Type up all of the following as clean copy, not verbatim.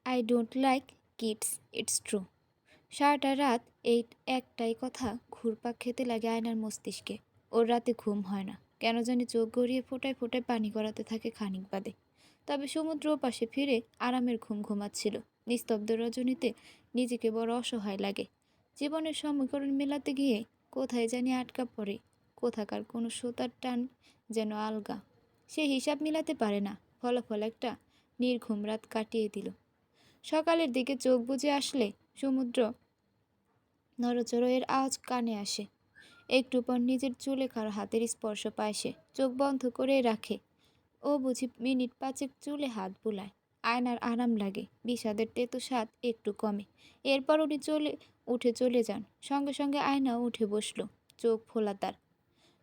I don't like kids, it's true. সারাটা রাত এই একটাই কথা ঘুরপাক খেতে লাগে আয়নার মস্তিষ্কে। ওর রাতে ঘুম হয় না, কেন জানি চোখ গড়িয়ে ফোঁটায় ফোঁটায় পানি গড়াতে থাকে খানিক বাদে। তবে সমুদ্র পাশে ফিরে আরামের ঘুম ঘুমাচ্ছিল। নিস্তব্ধ রজনীতে নিজেকে বড় অসহায় লাগে। জীবনের সমীকরণ মেলাতে গিয়ে কোথায় জানি আটকা পড়ে, কোথাকার কোনো সুতার টান যেন আলগা। সে হিসাব মিলাতে পারে না। ফলাফল একটা নির্ঘুম রাত কাটিয়ে দিল। সকালের দিকে চোখ বুজে আসলে সমুদ্র নড়চড়ের আওয়াজ কানে আসে। একটু পর নিজের চুলে কারো হাতের স্পর্শ পায় সে। চোখ বন্ধ করে রাখে। ও বুঝি মিনিট পাঁচেক চুলে হাত বুলায়। আয়নার আরাম লাগে, বিষাদের তেতো স্বাদ একটু কমে। এরপর উনি উঠে চলে যান। সঙ্গে সঙ্গে আয়নাও উঠে বসলো, চোখ ফোলা তার।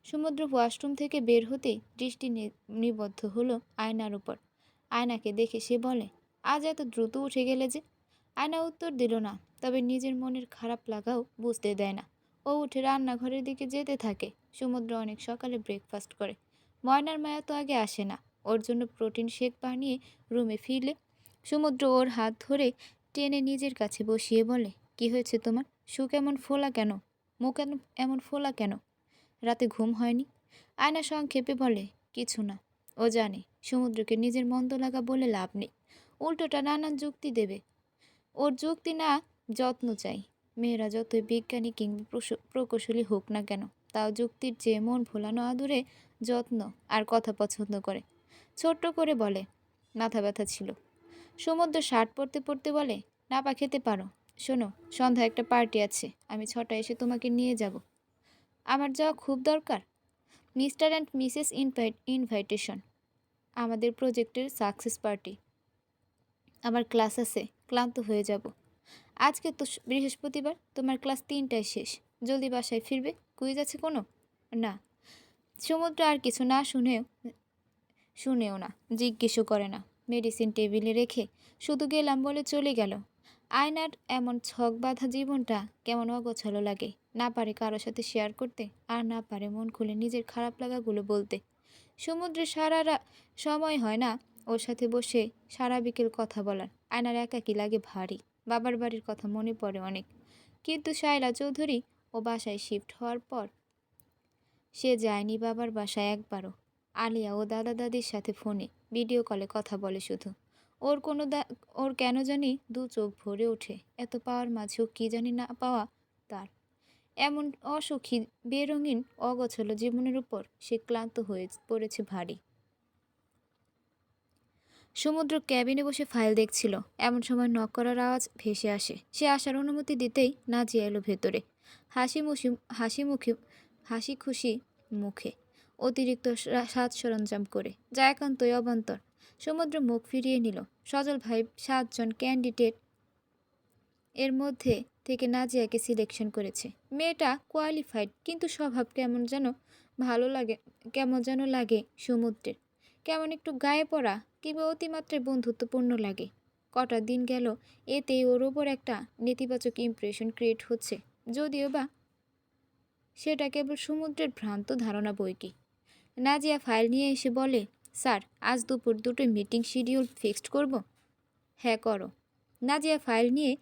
সমুদ্র ওয়াশরুম থেকে বের হতেই দৃষ্টি নিবদ্ধ হলো আয়নার উপর। আয়নাকে দেখে সে বলে, আজ এত দ্রুত উঠে গেলে যে? আয়না উত্তর দিল না, তবে নিজের মনের খারাপ লাগাও বুঝতে দেয় না। ও উঠে রান্নাঘরের দিকে যেতে থাকে। সমুদ্র অনেক সকালে ব্রেকফাস্ট করে। ময়নার মায়া তো আগে আসে না। ওর জন্য প্রোটিন শেক বানিয়ে রুমে ফিরলে সমুদ্র ওর হাত ধরে টেনে নিজের কাছে বসিয়ে বলে, কি হয়েছে তোমার? মুখ এমন ফোলা কেন? মুখ এমন ফোলা কেন? রাতে ঘুম হয়নি? আয়না সংক্ষেপে বলে, কিছু না। ও জানে সমুদ্রকে নিজের মন্দ লাগা বলে লাভ নেই, উল্টোটা নানান যুক্তি দেবে। ওর যুক্তি না, যত্ন চাই। মেয়েরা যতই বিজ্ঞানী কিংবা প্রকৌশলী হোক না কেন, তাও যুক্তির চেয়ে মন ভোলানো আদুরে যত্ন আর কথা পছন্দ করে। ছোট্ট করে বলে, মাথা ব্যথা ছিল। সমুদ্র শার্ট পরতে পরতে বলে, নাপা খেতে পারো। শোনো, সন্ধ্যা একটা পার্টি আছে, আমি 6টায় এসে তোমাকে নিয়ে যাব। আমার যাওয়া খুব দরকার। মিস্টার অ্যান্ড মিসেস ইনভাইটেশন, আমাদের প্রজেক্টের সাকসেস পার্টি। আমার ক্লাস আছে, ক্লান্ত হয়ে যাব। আজকে তো বৃহস্পতিবার, তোমার ক্লাস 3টায় শেষ। জলদি বাসায় ফিরবে? কুইজ আছে কোনো? না। সমুদ্র আর কিছু না শুনেও না, জিজ্ঞেসও করে না। মেডিসিন টেবিলে রেখে শুধু গেলাম বলে চলে গেল। আয়নার এমন ছক বাঁধা জীবনটা কেমন অগোছালো লাগে। না পারে কারোর সাথে শেয়ার করতে, আর না পারে মন খুলে নিজের খারাপ লাগাগুলো বলতে। সমুদ্রে সময় হয় না ওর সাথে বসে সারা বিকেল কথা বলার। আয়নার একাকী লাগে ভারী। বাবার বাড়ির কথা মনে পড়ে অনেক। কিন্তু শায়লা চৌধুরী ও বাসায় শিফট হওয়ার পর সে যায়নি বাবার বাসায় একবারও। আলিয়া ও দাদা দাদির সাথে ফোনে ভিডিও কলে কথা বলে শুধু। ওর কেন জানি দু চোখ ভরে ওঠে। এত পাওয়ার মাঝেও কি জানি না পাওয়া তার। এমন অসুখী বেরঙিন অগোছালো জীবনের উপর সে ক্লান্ত হয়ে পড়েছে ভারী। সমুদ্র ক্যাবিনে বসে ফাইল দেখছিল। এমন সময় নক করার আওয়াজ ভেসে আসে। সে আসার অনুমতি দিতেই নাজিয়া এলো ভেতরে। হাসি খুশি মুখে, অতিরিক্ত সাজ সরঞ্জাম করে, যা একান্তই অবান্তর। সমুদ্র মুখ ফিরিয়ে নিল। সজল ভাই 7জন ক্যান্ডিডেট এর মধ্যে থেকে নাজিয়াকে সিলেকশন করেছে। মেয়েটা কোয়ালিফাইড, কিন্তু স্বভাব কেমন যেন লাগে সমুদ্রের। কেমন একটু গায়ে পড়া কিংবা অতিমাত্রায় বন্ধুত্বপূর্ণ লাগে। কটা দিন গেল, এতেই ওর ওপর একটা নেতিবাচক ইমপ্রেশন ক্রিয়েট হচ্ছে। যদিও বা সেটা কেবল সমুদ্রের ভ্রান্ত ধারণা বইকি। নাজিয়া ফাইল নিয়ে এসে বলে, স্যার, আজ দুপুর 2টোয় মিটিং শিডিউল ফিক্সড করব? হ্যাঁ, করো। নাজিয়া ফাইল নিয়ে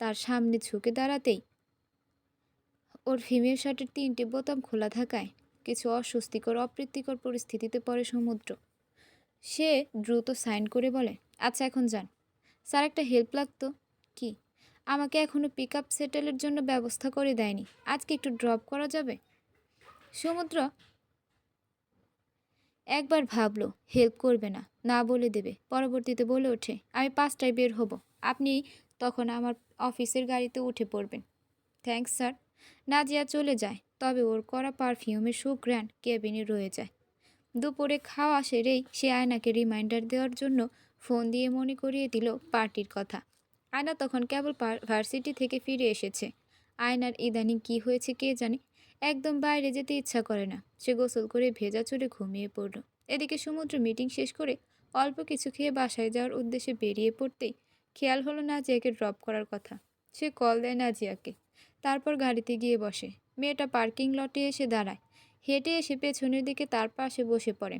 তার সামনে ঝুঁকে দাঁড়াতেই ওর ফিমেল শার্টের 3টে বোতাম খোলা থাকায় কিছু অপ্রীতিকর পরিস্থিতিতে পড়ে সমুদ্র। সে দ্রুত সাইন করে বলে, আচ্ছা এখন যান। স্যার, একটা হেল্প লাগতো। কি? আমাকে এখনো পিক আপ সেটেলের জন্য ব্যবস্থা করে দেয়নি। আজকে একটু ড্রপ করা যাবে? সমুদ্র একবার ভাবলো হেল্প করবে না, না বলে দেবে। পরবর্তীতে বলে ওঠে, আমি 5টায় বের হব, আপনি তখন আমার অফিসের গাড়িতে উঠে পড়বেন। Thanks sir. নাজিয়া চলে যায়, তবে ওর করা পারফিউমের সুঘ্রাণ কেবিনে রয়ে যায়। দুপুরে খাওয়া সেরেই সে আয়নাকে রিমাইন্ডার দেওয়ার জন্য ফোন দিয়ে মনে করিয়ে দিল পার্টির কথা। আয়না তখন কেবল ভার্সিটি থেকে ফিরে এসেছে। আয়নার ইদানিং কি হয়েছে কে জানে, একদম বাইরে যেতে ইচ্ছা করে না। সে গোসল করে ভেজা চুলে ঘুমিয়ে পড়ল। এদিকে সমুদ্র মিটিং শেষ করে অল্প কিছু খেয়ে বাসায় যাওয়ার উদ্দেশ্যে বেরিয়ে পড়তেই খেয়াল হলো নাজিয়াকে ড্রপ করার কথা। সে কল দেয় নাজিয়াকে, তারপর গাড়িতে গিয়ে বসে। মেয়েটা পার্কিং লটে এসে দাঁড়ায়। হেঁটে এসে পেছনের দিকে তার পাশে বসে পড়ে।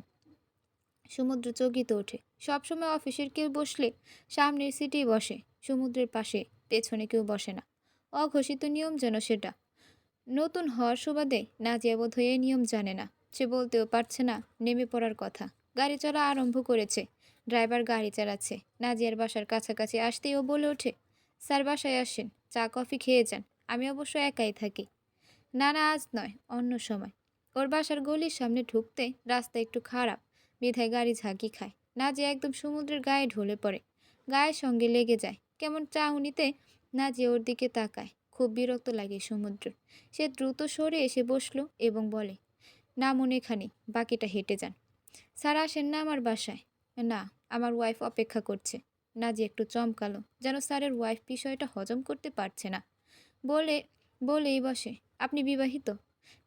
সমুদ্র চকিত ওঠে। সবসময় অফিসের কেউ বসলে সামনের সিটেই বসে, সমুদ্রের পাশে, পেছনে কেউ বসে না। অঘোষিত নিয়ম যেন সেটা। নতুন হওয়ার সুবাদে নাজিয়া বোধহয় এই নিয়ম জানে না। সে বলতেও পারছে না নেমে পড়ার কথা। গাড়ি চলা আরম্ভ করেছে। ড্রাইভার গাড়ি চালাচ্ছে। নাজিয়ার বাসার কাছাকাছি আসতেই ও বলে ওঠে, স্যার বাসায় আসেন, চা কফি খেয়ে যান। আমি অবশ্য একাই থাকি। না না, আজ নয়, অন্য সময়। ওর বাসার গলির সামনে ঢুকতে রাস্তা একটু খারাপ, বিধায় গাড়ি ঝাঁকি খায়। নাজিয়া একদম সমুদ্রের গায়ে ঢলে পড়ে, গায়ের সঙ্গে লেগে যায়। কেমন চাউনিতে নাজিয়া ওর দিকে তাকায়। খুব বিরক্ত লাগে সমুদ্র। সে দ্রুত সরে এসে বসলো এবং বলে, নামুন এখানে, বাকিটা হেঁটে যান। স্যার আসেন না আমার বাসায়? না, আমার ওয়াইফ অপেক্ষা করছে। নাজিয়া একটু চমকালো, যেন স্যারের ওয়াইফ বিষয়টা হজম করতে পারছে না। বলে বলেই বসে, আপনি বিবাহিত?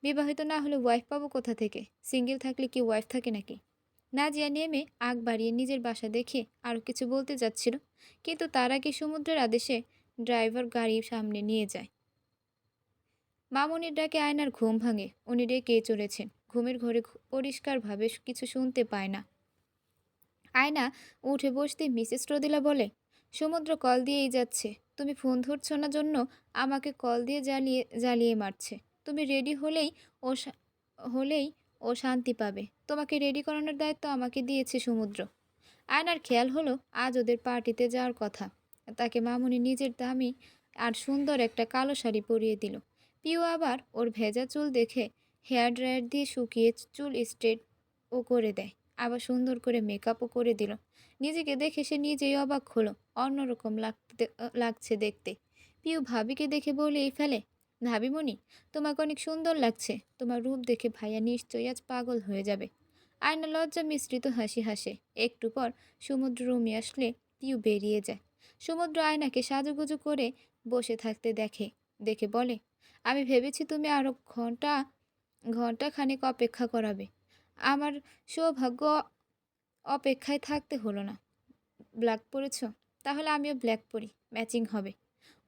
বিবাহিত না হলে ওয়াইফ পাবো কোথা থেকে? সিঙ্গেল থাকলে কি ওয়াইফ থাকে নাকি? নাজিয়া নেমে আগ বাড়িয়ে নিজের বাসা দেখে আরও কিছু বলতে যাচ্ছিল, কিন্তু তার আগে সমুদ্রের আদেশে ড্রাইভার গাড়ি সামনে নিয়ে যায়। মামুনির ডাকে আয়নার ঘুম ভাঙে। উনি ডেকেই চলেছেন। ঘুমের ঘরে পরিষ্কারভাবে কিছু শুনতে পায় না। আয়না উঠে বসতে মিসেস রোদেলা বলে, সমুদ্র কল দিয়েই যাচ্ছে। তুমি ফোন ধরছো না জন্য আমাকে কল দিয়ে জ্বালিয়ে জ্বালিয়ে মারছে। তুমি রেডি ও শা- হলেই ও শান্তি পাবে। তোমাকে রেডি করানোর দায়িত্ব আমাকে দিয়েছে সমুদ্র। আয়নার খেয়াল হলো আজ ওদের পার্টিতে যাওয়ার কথা। তাকে মামুনি নিজের দামি আর সুন্দর একটা কালো শাড়ি পরিয়ে দিল। পিউ আবার ওর ভেজা চুল দেখে হেয়ার ড্রায়ার দিয়ে শুকিয়ে চুল স্ট্রেট ও করে দেয়। আবার সুন্দর করে মেকআপও করে দিল। নিজেকে দেখে সে নিজেই অবাক হলো। অন্যরকম লাগছে দেখতে। পিউ ভাবিকে দেখে বলেই ফেলে, ভাবিমণি, তোমাকে অনেক সুন্দর লাগছে। তোমার রূপ দেখে ভাইয়া নিশ্চয়ই আজ পাগল হয়ে যাবে। আয়না লজ্জা মিশ্রিত হাসি হাসে। একটু পর সমুদ্র রুমে আসলে পিউ বেরিয়ে যায়। সমুদ্র আয়নাকে সাজুগুজু করে বসে থাকতে দেখে দেখে বলে, আমি ভেবেছি তুমি আরো ঘন্টা খানেক অপেক্ষা করাবে। আমার সৌভাগ্য, অপেক্ষায় থাকতে হলো না। ব্ল্যাক পরেছ? তাহলে আমিও ব্ল্যাক পরি, ম্যাচিং হবে।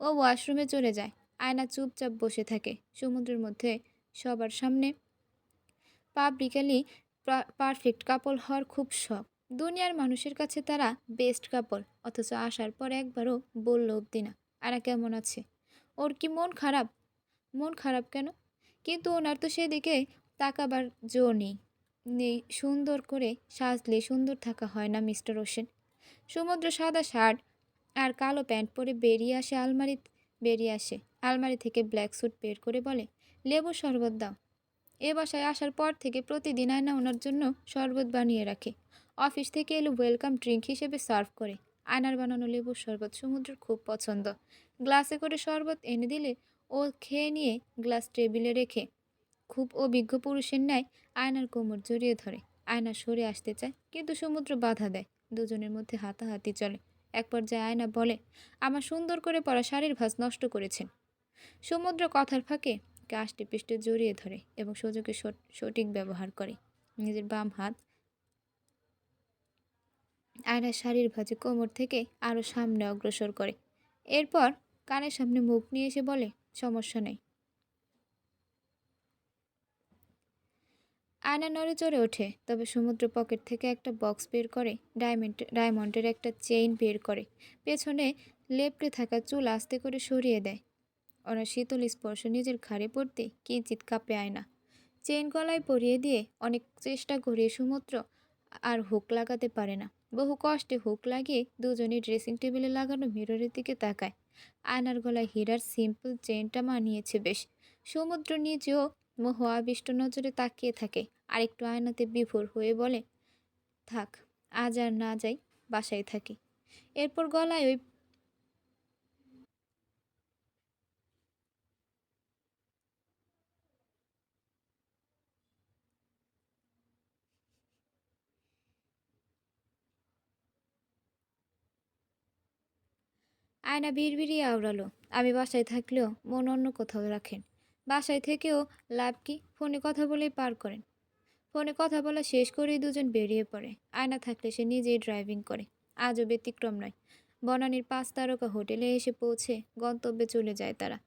ও ওয়াশরুমে চলে যায়। আয়না চুপচাপ বসে থাকে। সমুদ্রের মধ্যে সবার সামনে পাবলিকালি পারফেক্ট কাপল হওয়ার খুব শখ। দুনিয়ার মানুষের কাছে তারা বেস্ট কাপল, অথচ আসার পর একবারও বলল অব্দি না আয়না কেমন আছে। ওর কি মন খারাপ? মন খারাপ কেন? কিন্তু ওনার তো সেদিকে তাকাবার জো নেই। নেই সুন্দর করে সাজলে সুন্দর থাকা হয় না মিস্টার হোসেন? সমুদ্র সাদা শার্ট আর কালো প্যান্ট পরে বেরিয়ে আসে আলমারি থেকে ব্ল্যাক স্যুট বের করে বলে, লেবু শরবত দাও। এ বাসায় আসার পর থেকে প্রতিদিন আয়না ওনার জন্য শরবত বানিয়ে রাখে। অফিস থেকে এলে ওয়েলকাম ড্রিঙ্ক হিসেবে সার্ভ করে। আয়নার বানানো লেবুর শরবত সমুদ্রের খুব পছন্দ। গ্লাসে করে শরবত এনে দিলে ও খেয়ে নিয়ে গ্লাস টেবিলে রেখে খুব অভিজ্ঞ পুরুষের ন্যায় আয়নার কোমর জড়িয়ে ধরে। আয়না সরে আসতে চায়, কিন্তু সমুদ্র বাধা দেয়। দুজনের মধ্যে হাতাহাতি চলে। এক পর্যায়ে আয়না বলে, আমার সুন্দর করে পরা শাড়ির ভাঁজ নষ্ট করেছেন। সমুদ্র কথার ফাঁকে আষ্টে পৃষ্ঠে জড়িয়ে ধরে এবং সুযোগে সঠিক ব্যবহার করে। নিজের বাম হাত আয়নার শাড়ির ভাঁজে কোমর থেকে আরও সামনে অগ্রসর করে। এরপর কানের সামনে মুখ নিয়ে এসে বলে, সমস্যা নেই। আয়না নড়ে চড়ে ওঠে। তবে সমুদ্র পকেট থেকে একটা বক্স বের করে ডায়মন্ডের একটা চেইন বের করে পেছনে লেপ্টে থাকা চুল আস্তে করে সরিয়ে দেয়। ওনার শীতল স্পর্শ নিজের ঘাড়ে পড়তে কিঞ্চিৎ কাঁপে আয়না। চেইন গলায় পরিয়ে দিয়ে অনেক চেষ্টা করে সমুদ্র আর হুক লাগাতে পারে না। বহু কষ্টে হুক লাগিয়ে দুজনেই ড্রেসিং টেবিলে লাগানো মিররের দিকে তাকায়। আয়নার গলায় হীরার সিম্পল চেইনটা মানিয়েছে বেশ। সমুদ্র নিজেও মোহ আবিষ্ট নজরে তাকিয়ে থাকে। আরেকটু আয়নাতে বিভোর হয়ে বলে, থাক, আজ আর না যাই, বাসায় থাকি। এরপর গলায় ওই আয়না বিড়বিড়িয়ে আওড়ালো, আমি বাসায় থাকলেও মন অন্য কোথাও রাখেন। বাসায় থেকেও লাভ কি? ফোনে কথা বলেই পার করেন। ফোনে কথা বলা শেষ করেই দুজন বেরিয়ে পড়ে। আয়না থাকলে সে নিজেই ড্রাইভিং করে। আজও ব্যতিক্রম নয়। বনানীর 5 তারকা হোটেলে এসে পৌঁছে গন্তব্যে চলে যায় তারা।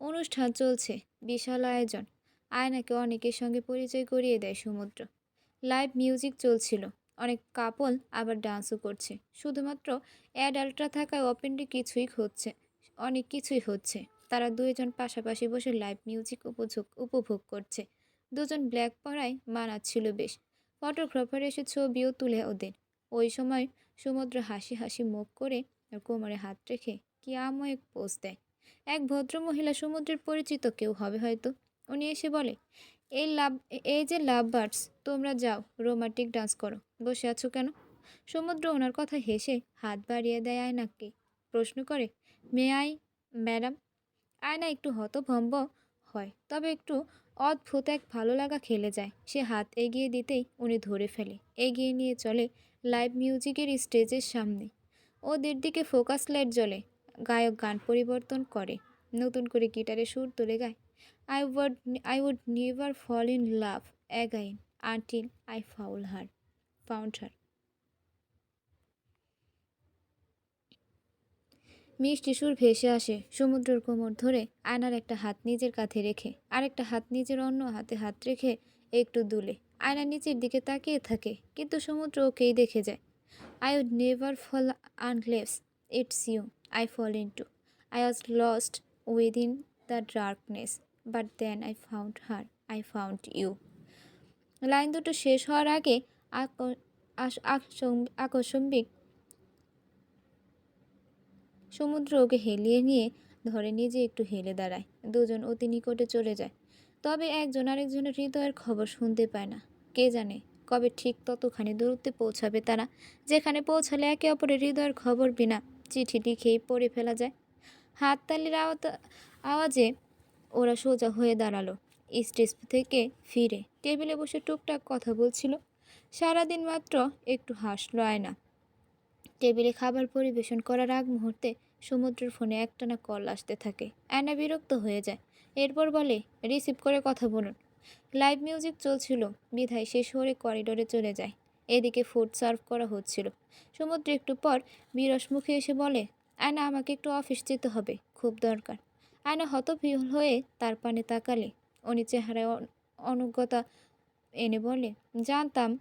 অনুষ্ঠান চলছে, বিশাল আয়োজন। আয়নাকে অনেকের সঙ্গে পরিচয় করিয়ে দেয় সমুদ্র। লাইভ মিউজিক চলছিল। অনেক কাপল আবার ডান্সও করছে। শুধুমাত্র অ্যাডাল্টরা থাকায় ওপেনলি অনেক কিছুই হচ্ছে। তারা দুইজন পাশাপাশি বসে লাইভ মিউজিক উপভোগ করছে। দুজন ব্ল্যাক পরায় মানাচ্ছিল বেশ। ফটোগ্রাফার এসে ছবিও তুলে ওদের। ওই সময় সমুদ্র হাসি হাসি মুখ করে আর কোমরে হাত রেখে কি আময়িক পোজ দেয়। এক ভদ্র মহিলা, সমুদ্রের পরিচিত কেউ হবে হয়তো। উনি এসে বলে, এই যে লাভ বার্ডস, তোমরা যাও রোমান্টিক ডান্স করো, বসে আছো কেন? সমুদ্র ওনার কথা হেসে হাত বাড়িয়ে দেয় আয়নাকে। প্রশ্ন করে, মে আই ম্যাডাম? আয়না একটু হতভম্ব হয়, তবে একটু অদ্ভুত এক ভালো লাগা খেলে যায়। সে হাত এগিয়ে দিতেই উনি ধরে ফেলে, এগিয়ে নিয়ে চলে লাইভ মিউজিকের স্টেজের সামনে। ওদের দিকে ফোকাস লাইট জ্বলে। গায়ক গান পরিবর্তন করে, নতুন করে গিটারে সুর তুলে গায়, I would never fall in love again until I found her. মিষ্টি সুর ভেসে আসে সমুদ্রের কোমর ধরে। আয়নার একটা হাত নিজের কাঁধে রেখে আরেকটা হাত নিজের অন্য হাতে হাত রেখে একটু দুলে আয়না নিচের দিকে তাকিয়ে থাকে, কিন্তু সমুদ্র ওকেই দেখে যায়। I would never fall unless it's you I fall into. I was lost within the darkness, but then I found her. I found you. Line দুটো শেষ হওয়ার আগে আকস্মিক সমুদ্র ওকে হেলিয়ে নিয়ে ধরে, নিজে একটু হেলে দাঁড়ায়। দুজন অতি নিকটে চলে যায়, তবে একজন আরেকজনের হৃদয়ের খবর শুনতে পায় না। কে জানে কবে ঠিক ততখানি দূরত্বে পৌঁছাবে তারা, যেখানে পৌঁছালে একে অপরের হৃদয়ের খবর বিনা চিঠি লিখেই পড়ে ফেলা যায়। হাততালির আওয়াজে ওরা সোজা হয়ে দাঁড়ালো। স্টেজ থেকে ফিরে টেবিলে বসে টুকটাক কথা বলছিল। সারাদিন মাত্র একটু হাসলো আয়না। টেবিলে খাবার পরিবেশন করার আগ মুহূর্তে সমুদ্রের ফোনে একটানা কল আসতে থাকে। আয়না বিরক্ত হয়ে যায়, এরপর বলে, রিসিভ করে কথা বলুন। লাইভ মিউজিক চলছিল বিধায় সে সরে করিডোরে চলে যায়। এদিকে ফুড সার্ভ করা হচ্ছিল। সমুদ্র একটু পর বিরস মুখে এসে বলে, আয়না, আমাকে একটু অফিস যেতে হবে, খুব দরকার। আয়না হতবিহ্বল হয়ে তার পানে তাকালে। উনি চেহারায় অনুজ্ঞতা এনে বলে, জানতাম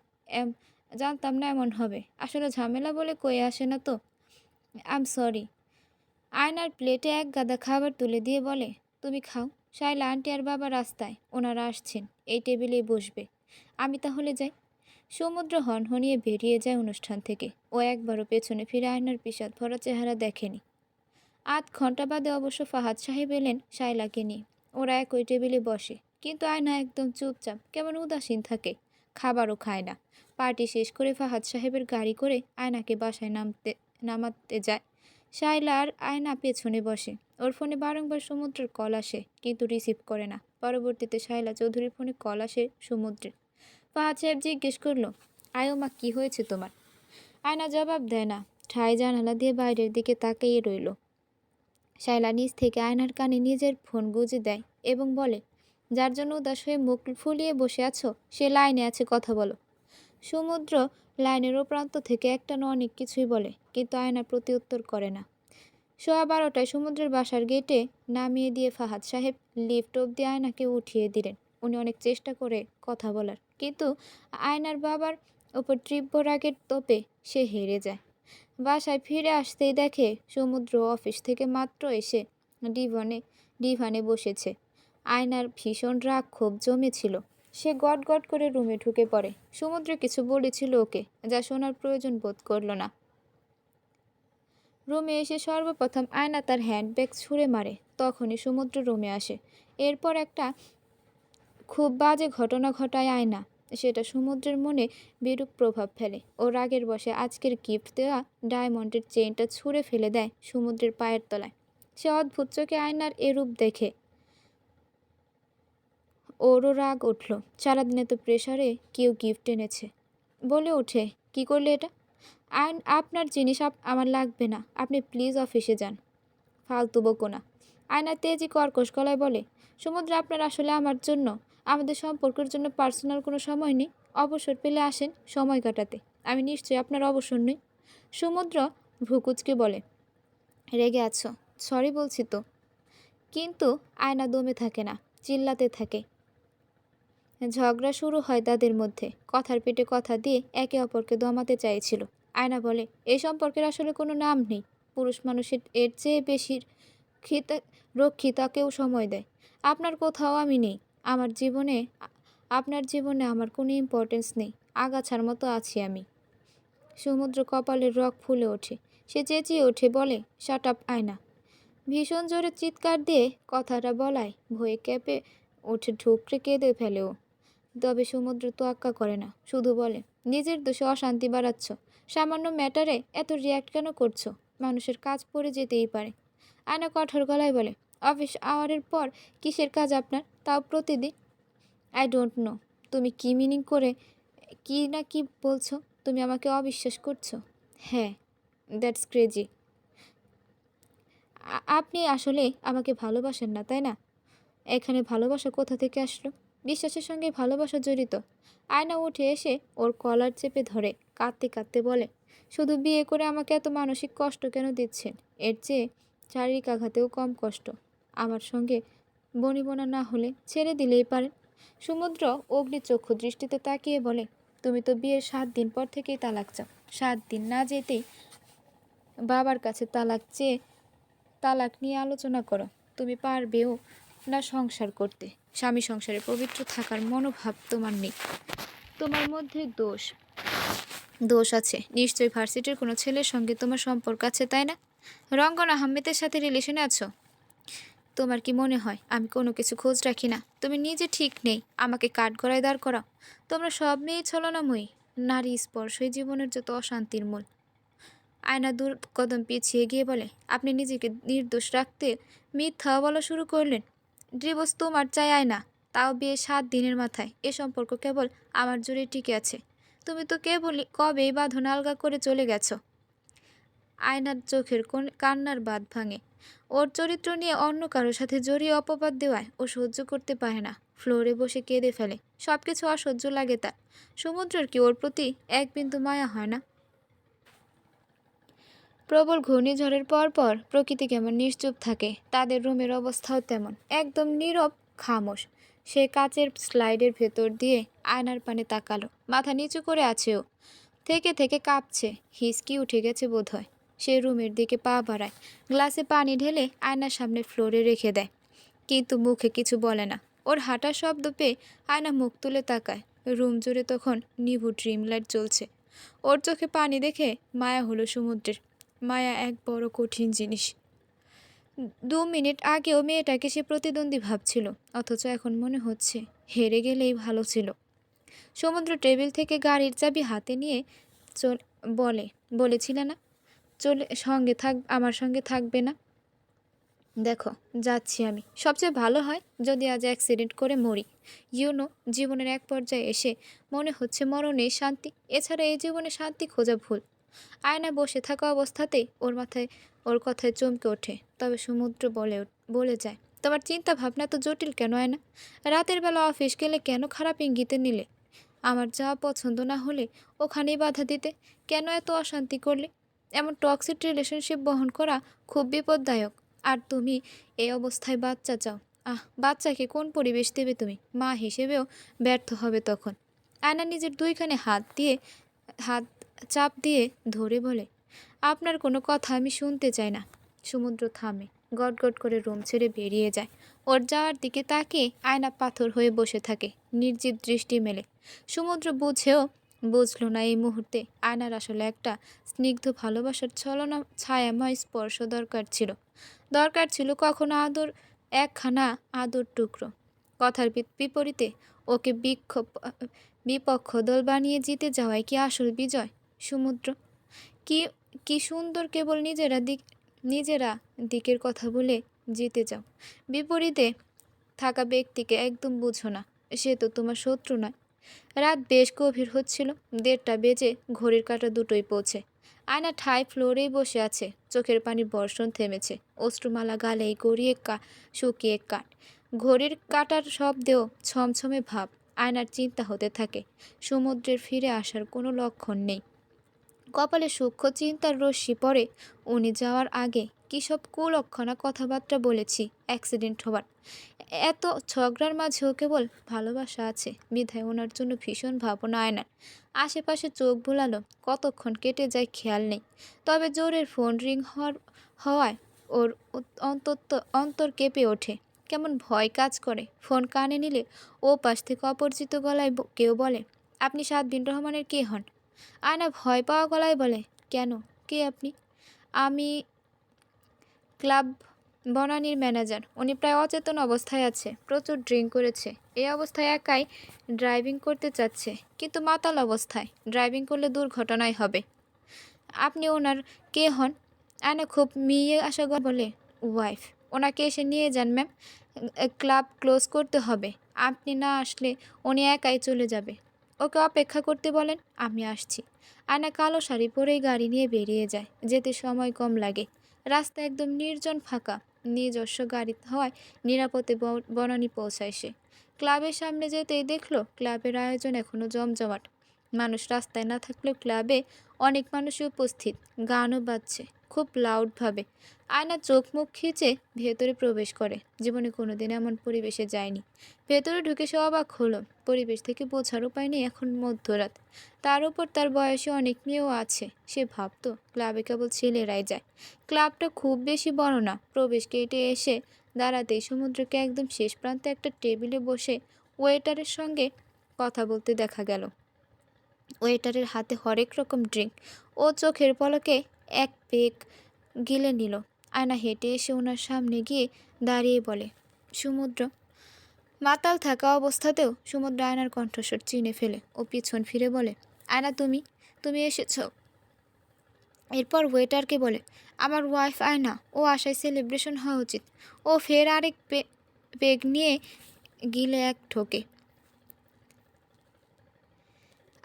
জানতাম না এমন হবে। আসলে ঝামেলা বলে কই আসে না তো। আম সরি। আয়নার প্লেটে এক গাদা খাবার তুলে দিয়ে বলে, তুমি খাও। শাইলা আন্টি আর বাবা রাস্তায়, ওনারা আসছেন, এই টেবিলেই বসবে। আমি তাহলে যাই। সমুদ্র হনহনিয়ে বেরিয়ে যায় অনুষ্ঠান থেকে। ও একবারও পেছনে ফিরে আয়নার বিষাদ ভরা চেহারা দেখেনি। আধ ঘন্টা বাদে অবশ্য ফাহাদ সাহেব এলেন শাইলাকে নিয়ে। ওরা একই টেবিলে বসে, কিন্তু আয়না একদম চুপচাপ, কেমন উদাসীন থাকে। খাবারও খায় না। পার্টি শেষ করে ফাহাদ সাহেবের গাড়ি করে আয়নাকে বাসায় নামাতে যায়। শাইলা আর আয়না পেছনে বসে। ওর ফোনে বারংবার সমুদ্রের কল আসে, কিন্তু রিসিভ করে না। পরবর্তীতে শাইলা চৌধুরীর ফোনে কল আসে সমুদ্রের। ফাহাদ সাহেব জিজ্ঞেস করলো, আয়মা, কি হয়েছে তোমার? আয়না জবাব দেয় না, ঠায় জানালা দিয়ে বাইরের দিকে তাকিয়ে রইল। শাইলা নিজ থেকে আয়নার কানে নিজের ফোন গুঁজে দেয় এবং বলে, যার জন্য উদাস হয়ে মুখ ফুলিয়ে বসে আছো, সে লাইনে আছে, কথা বলো। সমুদ্র লাইনের ও প্রান্ত থেকে একটানা অনেক কিছুই বলে, কিন্তু আয়না প্রতি উত্তর করে না। 12:15 সমুদ্রের বাসার গেটে নামিয়ে দিয়ে ফাহাদ সাহেব লিফট অব্দি আয়নাকে উঠিয়ে দিলেন। উনি অনেক চেষ্টা করে কথা বলার, কিন্তু আয়নার বাবার ওপর তীব্র রাগের তোপে সে হেরে যায়। বাসায় ফিরে আসতেই দেখে সমুদ্র অফিস থেকে মাত্র এসে ডিভানে বসেছে। আয়নার ভীষণ রাগ ক্ষোভ জমেছিল। সে গট গট করে রুমে ঢুকে পড়ে। সমুদ্র কিছু বলেছিল ওকে, যা শোনার প্রয়োজন বোধ করল না। রুমে এসে সর্বপ্রথম আয়না তার হ্যান্ডব্যাগ ছুঁড়ে মারে। তখনই সমুদ্র রুমে আসে। এরপর একটা খুব বাজে ঘটনা ঘটায় আয়না। সেটা সমুদ্রের মনে বিরূপ প্রভাব ফেলে। ও রাগের বশে আজকের গিফট দেওয়া ডায়মন্ডের চেইনটা ছুঁড়ে ফেলে দেয় সমুদ্রের পায়ের তলায়। সে অদ্ভুত চোখে আয়নার এরূপ দেখে ওরও রাগ উঠল। সারাদিনে তো প্রেশারে কেউ গিফট এনেছে। বলে ওঠে, কি করলে এটা? আপনার জিনিস আমার লাগবে না, আপনি প্লিজ অফিসে যান। ফালতু বকো না। আয়না তেজি কর্কশ গলায় বলে, সমুদ্র, আপনার আসলে আমাদের সম্পর্কের জন্য পার্সোনাল কোনো সময় নেই? অবসর পেলে আসেন সময় কাটাতে। আমি নিশ্চয়ই আপনার অবসর নই। সমুদ্র ভ্রুকুচকে বলে, রেগে আছো? সরি বলছি তো। কিন্তু আয়না দমে থাকে না, চিল্লাতে থাকে, ঝগড়া শুরু হয় তাদের মধ্যে। কথার পেটে কথা দিয়ে একে অপরকে দমাতে চাইছিল। আয়না বলে, এই সম্পর্কের আসলে কোনো নাম নেই। পুরুষ মানুষের এর চেয়ে বেশি খিতা রক্ষিতাকেও সময় দেয়। আপনার কোথাও আমি নেই। আমার জীবনে আপনার জীবনে আমার কোনো ইম্পর্টেন্স নেই। আগাছার মতো আছি আমি। সমুদ্র কপালের রগ ফুলে ওঠে। সে চেঁচিয়ে ওঠে, বলে, শাট আপ আয়না। ভীষণ জোরে চিৎকার দিয়ে কথাটা বলায় ভয়ে কেঁপে ওঠে, ঠুকরে কেঁদে ফেলে ও। তবে সমুদ্র তোয়াক্কা করে না, শুধু বলে, নিজের দোষে অশান্তি বাড়াচ্ছ। সামান্য ম্যাটারে এত রিয়্যাক্ট কেন করছো? মানুষের কাজ পড়ে যেতেই পারে। আয়না কঠোর গলায় বলে, অফিস আওয়ারের পর কিসের কাজ আপনার, তাও প্রতিদিন? আই ডোন্ট নো তুমি কি মিনিং করে কি না কি বলছো। তুমি আমাকে অবিশ্বাস করছো? হ্যাঁ, দ্যাটস ক্রেজি। আপনি আসলে আমাকে ভালোবাসেন না, তাই না? এখানে ভালোবাসা কোথা থেকে আসলো? বিশ্বাসের সঙ্গে ভালোবাসা জড়িত। আয়না উঠে এসে ওর কলার চেপে ধরে কাঁদতে কাঁদতে বলে, শুধু বিয়ে করে আমাকে এত মানসিক কষ্ট কেন দিচ্ছেন? এর চেয়ে শারীরিক আঘাতেও কম কষ্ট। আমার সঙ্গে বনিবনা না হলে ছেড়ে দিলেই পারেন। সমুদ্র অগ্নিচক্ষু দৃষ্টিতে তাকিয়ে বলে, তুমি তো বিয়ের 7 দিন পর থেকেই তালাক চাও। 7 দিন না যেতেই বাবার কাছে তালাক নিয়ে আলোচনা করো। তুমি পারবেও না সংসার করতে। স্বামী সংসারে পবিত্র থাকার মনোভাব তোমার নেই। তোমার মধ্যে দোষ আছে নিশ্চয়ই। ভার্সিটির কোনো ছেলের সঙ্গে তোমার সম্পর্ক আছে, তাই না? রঙ্গন আহমেদের সাথে রিলেশনে আছো? তোমার কি মনে হয় আমি কোনো কিছু খোঁজ রাখি না? তুমি নিজে ঠিক নেই, আমাকে কাঠগড়ায় দাঁড় করাও। তোমরা সব মেয়েই ছলনাময়ী। নারী স্পর্শই জীবনের যত অশান্তির মূল। আয়না দূর কদম পিছিয়ে গিয়ে বলে, আপনি নিজেকে নির্দোষ রাখতে মিথ্যা বলা শুরু করলেন। ডিভোর্স তোমার চাই আয়না, তাও বিয়ে 7 দিনের মাথায়। এ সম্পর্ক কেবল আমার জোরে টিকে আছে। তুমি তো কেবলই কবেই বাঁধন আলগা করে চলে গেছো। আয়নার চোখের কান্নার বাঁধ ভাঙে। ওর চরিত্র নিয়ে অন্য কারোর সাথে জড়িয়ে অপবাদ দেওয়ায় ও সহ্য করতে পারে না। ফ্লোরে বসে কেঁদে ফেলে। সব কিছু অসহ্য লাগে তার। সমুদ্রের কি ওর প্রতি এক বিন্দু মায়া হয় না? প্রবল ঘূর্ণিঝড়ের পর প্রকৃতি কেমন নিশ্চুপ থাকে, তাদের রুমের অবস্থাও তেমন, একদম নীরব, খামোশ। সে কাচের স্লাইডের ভেতর দিয়ে আয়নার পানে তাকালো। মাথা নিচু করে আছে ও। থেকে থেকে কাঁপছে, হিসকি উঠে গেছে বোধহয়। সে রুমের দিকে পা বাড়ায়, গ্লাসে পানি ঢেলে আয়নার সামনে ফ্লোরে রেখে দেয়, কিন্তু মুখে কিছু বলে না। ওর হাঁটার শব্দ পেয়ে আয়না মুখ তুলে তাকায়। রুম জুড়ে তখন নিভু ড্রিম লাইট জ্বলছে। ওর চোখে পানি দেখে মায়া হলো সমুদ্রের। মায়া এক বড় কঠিন জিনিস। 2 মিনিট আগেও মেয়েটাকে সে প্রতিদ্বন্দ্বী ভাবছিল, অথচ এখন মনে হচ্ছে হেরে গেলেই ভালো ছিল। সমুদ্র টেবিল থেকে গাড়ির চাবি হাতে নিয়ে বলেছিলে না আমার সঙ্গে থাকবে না? দেখো, যাচ্ছি আমি। সবচেয়ে ভালো হয় যদি আজ অ্যাক্সিডেন্ট করে মরি। জীবনের এক পর্যায়ে এসে মনে হচ্ছে মরণেই শান্তি। এছাড়া এই জীবনে শান্তি খোঁজা ভুল। আয়না বসে থাকা অবস্থাতেই ওর কথায় চমকে ওঠে। তবে সমুদ্র বলে যায়, তোমার চিন্তা ভাবনা তো জটিল কেন আয়না? রাতের বেলা অফিস গেলে কেন খারাপ ইঙ্গিতে নিলে? আমার যা পছন্দ না হলে ওখানেই বাধা দিতে? কেন এত অশান্তি করলে? এমন টক্সিক রিলেশনশিপ বহন করা খুব বিপজ্জনক। আর তুমি এই অবস্থায় বাচ্চা চাও। বাচ্চাকে কোন পরিবেশ দেবে তুমি? মা হিসেবেও ব্যর্থ হবে তখন। আয়না নিজের 2 কানে হাত চাপ দিয়ে ধরে বলে, আপনার কোনো কথা আমি শুনতে চাই না। সমুদ্র থামে, গটগট করে রুম ছেড়ে বেরিয়ে যায়। ওর যাওয়ার দিকে তাকিয়ে আয়না পাথর হয়ে বসে থাকে, নির্জীব দৃষ্টি মেলে। সমুদ্র বুঝলো না এই মুহূর্তে আয়নার আসলে একটা স্নিগ্ধ ভালোবাসার ছায়াময় স্পর্শ দরকার ছিল কখনো একখানা আদর টুকরো। কথার বিপরীতে ওকে বিপক্ষ দল বানিয়ে জিতে যাওয়াই কি আসল বিজয়? সমুদ্র, কি কি সুন্দর কেবল নিজেরা দিকের কথা বলে জিতে যাও। বিপরীতে থাকা ব্যক্তিকে একদম বুঝো না, সে তো তোমার শত্রু নয়। রাত বেশ গভীর হচ্ছিল। 1:30 বেজে ঘড়ির কাঁটা দুটোই পৌঁছে। আয়না ঠায় ফ্লোরেই বসে আছে। চোখের পানির বর্ষণ থেমেছে। অশ্রুমালা গালেই গড়িয়ে শুকিয়ে কাঠ। ঘড়ির কাঁটার শব্দেও ছমছমে ভাব। আয়নার চিন্তা হতে থাকে, সমুদ্রের ফিরে আসার কোনো লক্ষণ নেই। কপালে সূক্ষ্ম চিন্তার রশ্মি পড়ে। উনি যাওয়ার আগে কী সব কুলক্ষণা কথাবার্তা বলেছি অ্যাক্সিডেন্ট হবার। এত ঝগড়ার মাঝেও কেবল ভালোবাসা আছে বিধায় ওনার জন্য ভীষণ ভাবনা আয়নার। আশেপাশে চোখ বুলালো, কতক্ষণ কেটে যায় খেয়াল নেই। তবে জোরের ফোন রিং হওয়ায় ওর অন্তত অন্তর কেঁপে ওঠে। কেমন ভয় কাজ করে। ফোন কানে নিলে ও পাশ থেকে অপরিচিত গলায় কেউ বলে, আপনি সাদবিন রহমানের কে হন? আয়না ভয় পাওয়া গলায় বলে, কেন, কে আপনি? আমি ক্লাব বনানীর ম্যানেজার। উনি প্রায় অচেতন অবস্থায় আছে, প্রচুর ড্রিঙ্ক করেছে। এই অবস্থায় একাই ড্রাইভিং করতে চাচ্ছে, কিন্তু মাতাল অবস্থায় ড্রাইভিং করলে দুর্ঘটনাই হবে। আপনি ওনার কে হন? আয়না খুব মিয়ে আসা বলে, ওয়াইফ। ওনাকে এসে নিয়ে যান ম্যাম, ক্লাব ক্লোজ করতে হবে। আপনি না আসলে উনি একাই চলে যাবে। ওকে অপেক্ষা করতে বলেন, আমি আসছি। আয়না কালো শাড়ি পরেই গাড়ি নিয়ে বেরিয়ে যায়। যেতে সময় কম লাগে। রাস্তা একদম নির্জন ফাঁকা। নিজস্ব গাড়ি হওয়ায় নিরাপদে বনানী পৌঁছায় সে। ক্লাবের সামনে যেতেই দেখলো ক্লাবের আয়োজন এখনো জমজমাট। মানুষ রাস্তায় না থাকলেও ক্লাবে অনেক মানুষই উপস্থিত, গানও বাজছে খুব লাউডভাবে। আয়না চোখ মুখ খিচে ভেতরে প্রবেশ করে। জীবনে কোনোদিন এমন পরিবেশে যায়নি। ভেতরে ঢুকে সে অবাক হলো। পরিবেশ থেকে বোঝার উপায় নেই, এখন মধ্যরাত। তার উপর তার বয়সে অনেক মেয়েও আছে। সে ভাবতো ক্লাবে কেবল ছেলেরাই যায়। ক্লাবটা খুব বেশি বড় না। প্রবেশ গেটে এসে দাঁড়াতেই সমুদ্রকে একদম শেষ প্রান্তে একটা টেবিলে বসে ওয়েটারের সঙ্গে কথা বলতে দেখা গেল। ওয়েটারের হাতে হরেক রকম ড্রিঙ্ক। ও চোখের পলকে এক পেগ গিলে নিল। আয়না হেঁটে এসে ওনার সামনে গিয়ে দাঁড়িয়ে বলে, সমুদ্র। মাতাল থাকা অবস্থাতেও সমুদ্র আয়নার কণ্ঠস্বর চিনে ফেলে। ও পিছন ফিরে বলে, আয়না তুমি তুমি এসেছ। এরপর ওয়েটারকে বলে, আমার ওয়াইফ আয়না, ও আশায় সেলিব্রেশন হওয়া উচিত। ও ফের আরেক পেগ নিয়ে গিলে এক ঠোকে।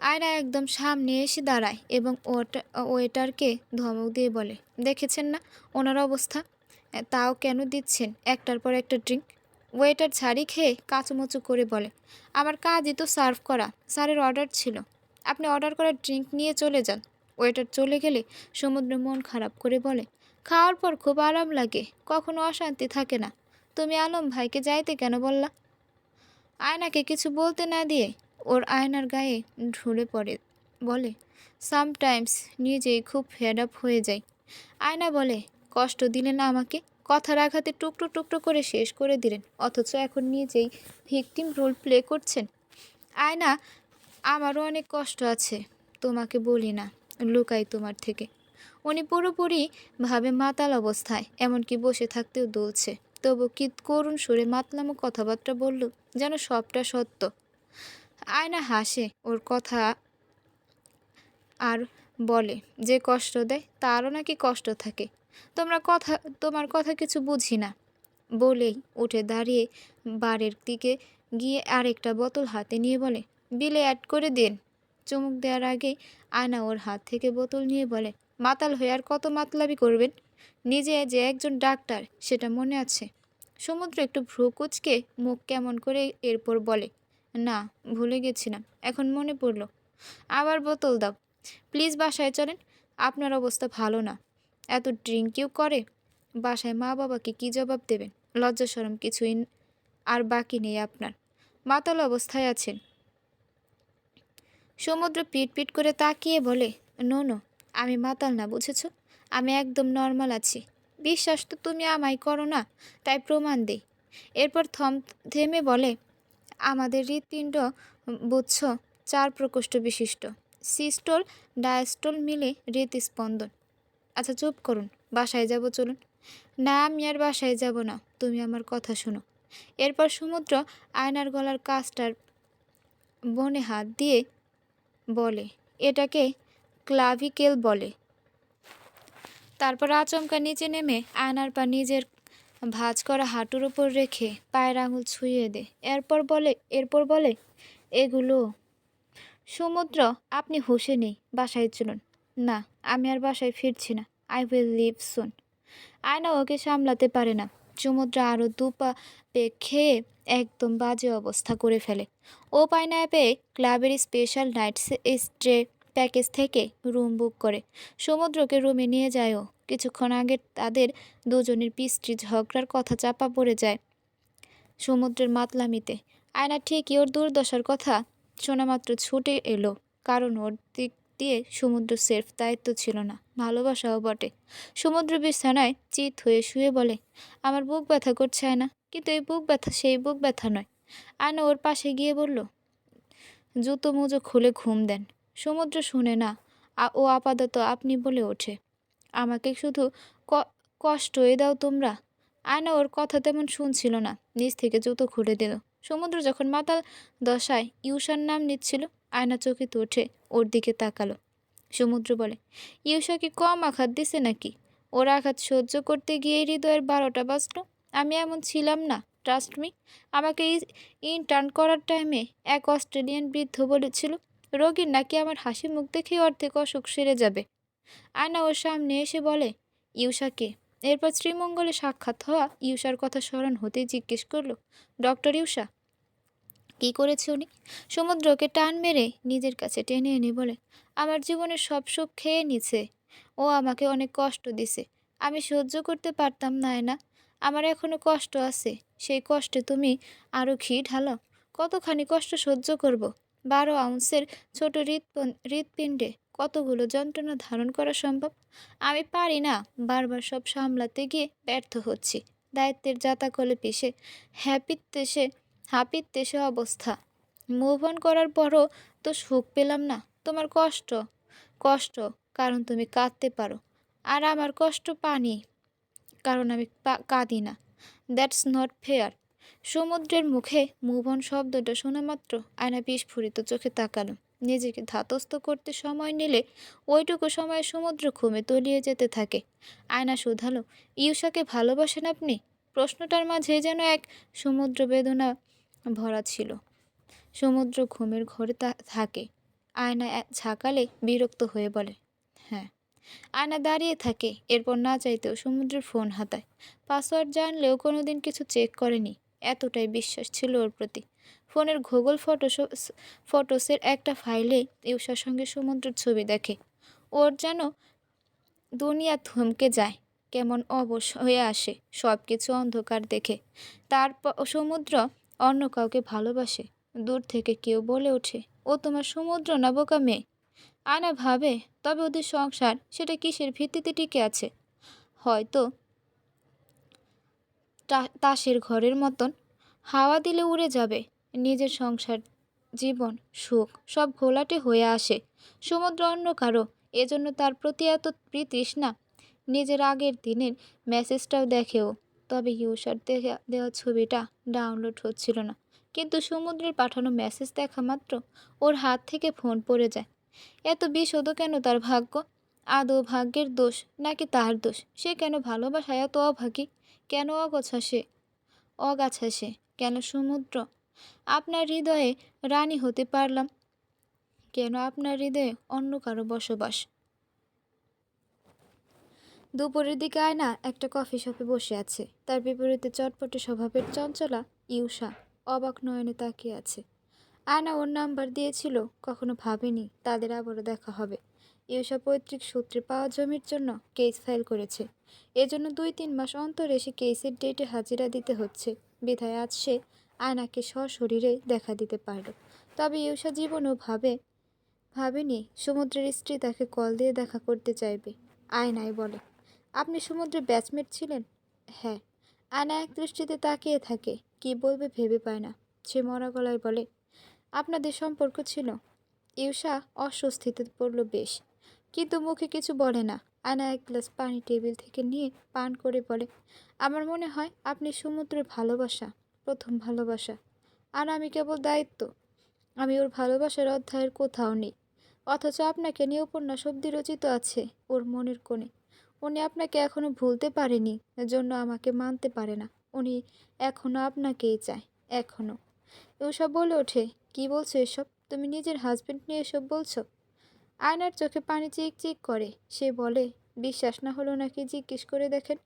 আয়না একদম সামনে এসে দাঁড়ায় এবং ওয়েটারকে ধমক দিয়ে বলে, দেখেছেন না ওনার অবস্থা? তাও কেন দিচ্ছেন একটার পর একটা ড্রিঙ্ক? ওয়েটার ছাড়ি খেয়ে কাঁচুমচু করে বলে, আমার কাজই তো সার্ভ করা, স্যারের অর্ডার ছিল। আপনি অর্ডার করা ড্রিঙ্ক নিয়ে চলে যান। ওয়েটার চলে গেলে সমুদ্র মন খারাপ করে বলে, খাওয়ার পর খুব আরাম লাগে, কখনো অশান্তি থাকে না। তুমি আলম ভাইকে যাইতে কেন বললা? আয়নাকে কিছু বলতে না দিয়ে ওর আয়নার গায়ে ঢুলে পড়ে বলে, সামটাইমস নিজেই খুব ফেড আপ হয়ে যায়। আয়না বলে, কষ্ট দিলেন আমাকে, কথার আঘাতে টুকরো টুকরো করে শেষ করে দিলেন, অথচ এখন নিজেই ভিকটিম রোল প্লে করছেন। আয়না, আমারও অনেক কষ্ট আছে, তোমাকে বলি না, লুকাই তোমার থেকে। উনি পুরোপুরি ভাবে মাতাল অবস্থায়, এমনকি বসে থাকতেও দুলছে। তবু কি করুণ সুরে মাতলামো কথাবার্তা বলল, যেন সবটা সত্য। আয়না হাসে ওর কথা আর বলে, যে কষ্ট দেয় তারও নাকি কষ্ট থাকে। তোমার কথা কিছু বুঝি না। বলেই উঠে দাঁড়িয়ে বারের দিকে গিয়ে আরেকটা বোতল হাতে নিয়ে বলে, বিলে অ্যাড করে দিন। চুমুক দেওয়ার আগেই আয়না ওর হাত থেকে বোতল নিয়ে বলে, মাতাল হয়ে আর কত মাতলামি করবেন? নিজে যে একজন ডাক্তার সেটা মনে আছে? সমুদ্র একটু ভ্রু কুচকে মুখ কেমন করে এরপর বলে, না, ভুলে গেছিলাম, এখন মনে পড়ল। আবার বোতল দাও প্লিজ। বাসায় চলেন, আপনার অবস্থা ভালো না। এত ড্রিঙ্কিও করে। বাসায় মা বাবাকে কি জবাব দেবেন? লজ্জা শরম কিছুই আর বাকি নেই আপনার। মাতাল অবস্থায় আছেন। সমুদ্র পিট পিট করে তাকিয়ে বলে, নো নো, আমি মাতাল না, বুঝেছ? আমি একদম নর্মাল আছি। বিশ্বাস তো তুমি আমায় করো না, তাই প্রমাণ দেই। এরপর থেমে বলে, আমাদের হৃৎপিণ্ড বুঝছ 4 প্রকোষ্ঠ বিশিষ্ট। সিস্টোল ডায়াস্টোল মিলে হৃৎস্পন্দন। আচ্ছা চুপ করুন, বাসায় যাব চলুন। না, আমি আর বাসায় যাব না, তুমি আমার কথা শোনো। এরপর সমুদ্র আয়নার গলার কাজটার বনে হাত দিয়ে বলে, এটাকে ক্লাভিকেল বলে। তারপর আচমকা নিচে নেমে আয়নার পা নিজের ভাঁজ করা হাঁটুর উপর রেখে পায়ের আঙুল ছুঁয়ে দে। এরপর বলে, এগুলো। সমুদ্র, আপনি হুঁশে নেই, বাসায় চলুন। না, আমি আর বাসায় ফিরছি না, আই উইল লিভ সুন। আয়না ওকে সামলাতে পারে না। সমুদ্র আরও 2 পা পেগ খেয়ে একদম বাজে অবস্থা করে ফেলে। ও পায় না পেয়ে ক্লাবের স্পেশাল নাইট স্টে প্যাকেজ থেকে রুম বুক করে সমুদ্রকে রুমে নিয়ে যায়ও। কিছুক্ষণ আগে তাদের দুজনের পিস্ট্রি ঝগড়ার কথা চাপা পড়ে যায় সমুদ্রের মাতলামিতে। আয়না ঠিকই ওর দুর্দশার কথা শোনা মাত্র ছুটে এলো, কারণ ওর দিক দিয়ে সমুদ্র সেরফ দায়িত্ব ছিল না, ভালোবাসাও বটে। সমুদ্র বিছানায় চিত হয়ে শুয়ে বলে, আমার বুক ব্যথা করছে আয়না, কিন্তু এই বুক ব্যথা সেই বুক ব্যথা নয়। আয়না ওর পাশে গিয়ে বলল, জুতো মুজো খুলে ঘুম দেন। সমুদ্র শুনে না, ও আপাতত আপনি বলে ওঠে, আমাকে শুধু কষ্টই দাও তোমরা। আয়না ওর কথা তেমন শুনছিল না, নিচ থেকে জুতো খুলে দিল। সমুদ্র যখন মাতাল দশায় ইউসার নাম নিচ্ছিল, আয়না চকিত উঠে ওর দিকে তাকালো। সমুদ্র বলে, ইউসা কি কম আঘাত দিছে নাকি? ওর আঘাত সহ্য করতে গিয়ে হৃদয়ের 12টা বাজলো। আমি এমন ছিলাম না, ট্রাস্ট মি। আমাকে ইন্টার্ন করার টাইমে এক অস্ট্রেলিয়ান বৃদ্ধ বলেছিল, রোগীর নাকি আমার হাসি মুখ দেখেই অর্ধেক অসুখ সেরে যাবে। আয়না ওর সামনে এসে বলে, ইউসাকে। এরপর শ্রীমঙ্গলে সাক্ষাৎ হওয়া ইউসার কথা স্মরণ হতেই জিজ্ঞেস করলো, ডক্টর ইউসা কি করেছে উনি? সমুদ্রকে টান মেরে নিজের কাছে টেনে এনে বলে, আমার জীবনের সব সুখ খেয়ে নিছে। ও আমাকে অনেক কষ্ট দিছে, আমি সহ্য করতে পারতাম না। না, আমার এখনো কষ্ট আছে। সেই কষ্টে তুমি আরও ঘি ঢালো। কতখানি কষ্ট সহ্য করব? 12 আউন্সের ছোট হৃৎপিণ্ডে কতগুলো যন্ত্রণা ধারণ করা সম্ভব? আমি পারি না। বারবার সব সামলাতে গিয়ে ব্যর্থ হচ্ছি। দায়িত্বের জাতাকলে পিষে হাপিত্যেসে অবস্থা। মুভ অন করার পরও তো সুখ পেলাম না। তোমার কষ্ট কষ্ট কারণ তুমি কাঁদতে পারো, আর আমার কষ্ট পানি কারণ আমি কাঁদি না। That's not fair. সমুদ্রের মুখে মুভ অন শব্দটা শোনা মাত্র আয়না বিস্ফোরিত চোখে তাকালো। নিজেকে ধাতস্থ করতে সময় নিলে ওইটুকু সময়ে সমুদ্র ঘুমে তলিয়ে যেতে থাকে। আয়না শুধালো, ইউসাকে ভালোবাসেন আপনি? প্রশ্নটার মাঝে যেন এক সমুদ্র বেদনা ভরা ছিল। সমুদ্র ঘুমের ঘরে থাকে। আয়না ঝাঁকালে বিরক্ত হয়ে বলে, হ্যাঁ। আয়না দাঁড়িয়ে থাকে। এরপর না চাইতেও সমুদ্রের ফোন হাতায়। পাসওয়ার্ড জানলেও কোনোদিন কিছু চেক করেনি, এতটাই বিশ্বাস ছিল ওর প্রতি। ফোনের গুগল ফটোসের একটা ফাইলে ইউসার সঙ্গে সমুদ্রের ছবি দেখে। ওর যেন দুনিয়া থমকে যায়, কেমন অবশ হয়ে আসে সব কিছু অন্ধকার দেখে। তারপর সমুদ্র অন্য কাউকে ভালোবাসে। দূর থেকে কেউ বলে ওঠে, ও তোমার সমুদ্র না বোকা মেয়ে। আয়না ভাবে, তবে ওদের সংসার সেটা কিসের ভিত্তিতে টিকে আছে? হয়তো তাসের ঘরের মতন, হাওয়া দিলে উড়ে যাবে। নিজের সংসার, জীবন, সুখ সব ঘোলাটে হয়ে আসে। সমুদ্র অন্য কারো, এজন্য তার প্রতি এত তৃষ্ণা। নিজের আগের দিনের মেসেজটাও দেখেও, তবে ইউসার দেওয়া ছবিটা ডাউনলোড হচ্ছিল না। কিন্তু সমুদ্রের পাঠানো মেসেজ দেখা মাত্র ওর হাত থেকে ফোন পড়ে যায়। এত বিশদ কেন তার ভাগ্য? আদৌ ভাগ্যের দোষ নাকি তার দোষ? সে কেন ভালোবাসায় এত অভাগী? কেন অগাছা সে? কেন সমুদ্র আপনার হৃদয়ে রানী হতে পারলাম? কেন আপনার হৃদয়ে অন্য কারো বসবাস? দুপুরের দিকে আয়না একটা কফি শপে বসে আছে। তার বিপরীতে চটপটে স্বভাবের চঞ্চলা ইউসা অবাক নয়নে তাকিয়ে আছে। আয়না ওর নাম্বার দিয়েছিল, কখনো ভাবেনি তাদের আবারও দেখা হবে। ইউসা পৈতৃক সূত্রে পাওয়া জমির জন্য কেস ফাইল করেছে। এজন্য 2-3 মাস অন্তর এসে কেসের ডেটে হাজিরা দিতে হচ্ছে। বিধায় আজ সে আয়নাকে সশরীরে দেখা দিতে পারল। তবে ইউসা জীবনেও ভাবেনি সমুদ্রের স্ত্রী তাকে কল দিয়ে দেখা করতে চাইবে। আয়নাই বলে, আপনি সমুদ্রের ব্যাচমেট ছিলেন? হ্যাঁ। আয়না এক দৃষ্টিতে তাকিয়ে থাকে, কি বলবে ভেবে পায় না। সে মরা গলায় বলে, আপনাদের সম্পর্ক ছিল? ইউসা অস্বস্তিতে পড়ল বেশ, কিন্তু মুখে কিছু বলে না। আয়না এক গ্লাস পানি টেবিল থেকে নিয়ে পান করে বলে, আমার মনে হয় আপনি সমুদ্রের ভালোবাসা, প্রথম ভালোবাসা, আর আমি কেবল দায়িত্ব। আমি ওর ভালোবাসার অধ্যায়ের কোথাও নেই, অথচ আপনাকে নিয়ে উপন্যাস অব্দি রচিত আছে ওর মনের কোণে। উনি আপনাকে এখনো ভুলতে পারেনি, জন্য আমাকে মানতে পারে না। উনি এখনো আপনাকেই চায়, এখনো। এসব বলে ওঠে, কি বলছো এসব? তুমি নিজের হাজবেন্ড নিয়ে এসব বলছো? আয়নার চোখে পানি চিক চিক করে। সে বলে, বিশ্বাস না হলো নাকি জিজ্ঞেস করে দেখেন।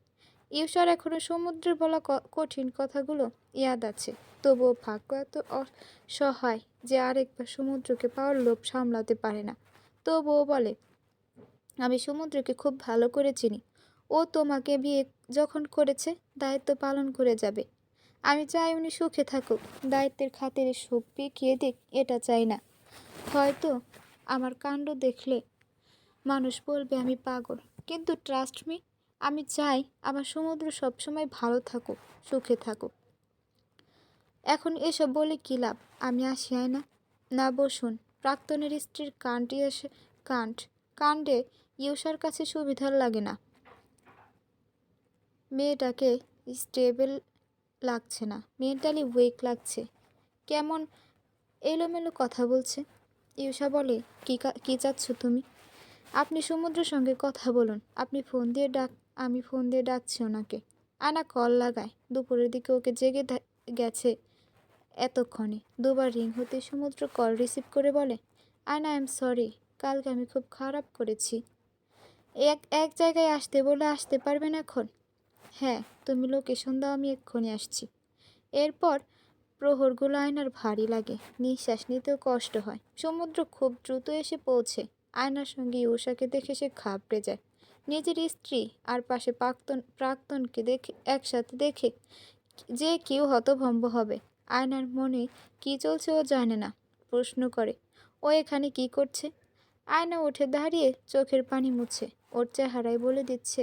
ইউসার এখনো সমুদ্রের বলা কঠিন কথাগুলো ইয়াদ আছে, তবুও ভাগ্য এত অসহায় যে আরেকবার সমুদ্রকে পাওয়ার লোভ সামলাতে পারে না। তবুও বলে, আমি সমুদ্রকে খুব ভালো করে চিনি। ও তোমাকে বিয়ে যখন করেছে দায়িত্ব পালন করে যাবে। আমি চাই উনি সুখে থাকুক, দায়িত্বের খাতিরে সুখ বিকিয়ে দিক, এটা চাই না। হয়তো আমার কাণ্ড দেখলে মানুষ বলবে আমি পাগল, কিন্তু ট্রাস্ট মি, আমি চাই আমার সমুদ্র সবসময় ভালো থাকুক, সুখে থাকুক। এখন এসব বলে কী লাভ? আমি আসি আয়না। না, বসুন। প্রাক্তনের স্ত্রীর কাণ্ড কাণ্ডে ইউসার কাছে সুবিধার লাগে না। মেয়েটাকে স্টেবল লাগছে না, মেন্টালি উইক লাগছে, কেমন এলোমেলো কথা বলছে। ইউসা বলে, কি চাচ্ছ তুমি? আপনি সমুদ্রের সঙ্গে কথা বলুন। আমি ফোন দিয়ে ডাকছি ওনাকে। আয়না কল লাগায়। দুপুরের দিকে ওকে জেগে গেছে এতক্ষণে। দুবার রিং হতে সমুদ্র কল রিসিভ করে বলে, আয়না, আই এম সরি, কালকে আমি খুব খারাপ করেছি। এক জায়গায় আসতে বলে আসতে পারবেন এখন? হ্যাঁ, তুমি লোকেশন দাও, আমি এক্ষুনি আসছি। এরপর প্রহরগুলো আয়নার ভারী লাগে, নিঃশ্বাস নিতেও কষ্ট হয়। সমুদ্র খুব দ্রুত এসে পৌঁছে। আয়নার সঙ্গে ইউসাকে দেখে সে ঘাবড়ে যায়। নিজের স্ত্রী আর পাশে প্রাক্তনকে দেখে একসাথে দেখে যে কেউ হতভম্ব হবে। আয়নার মনে কি চলছে ও জানে না, প্রশ্ন করে, ও এখানে কি করছে? আয়না উঠে দাঁড়িয়ে চোখের পানি মুছে। ওর চেহারায় বলে দিচ্ছে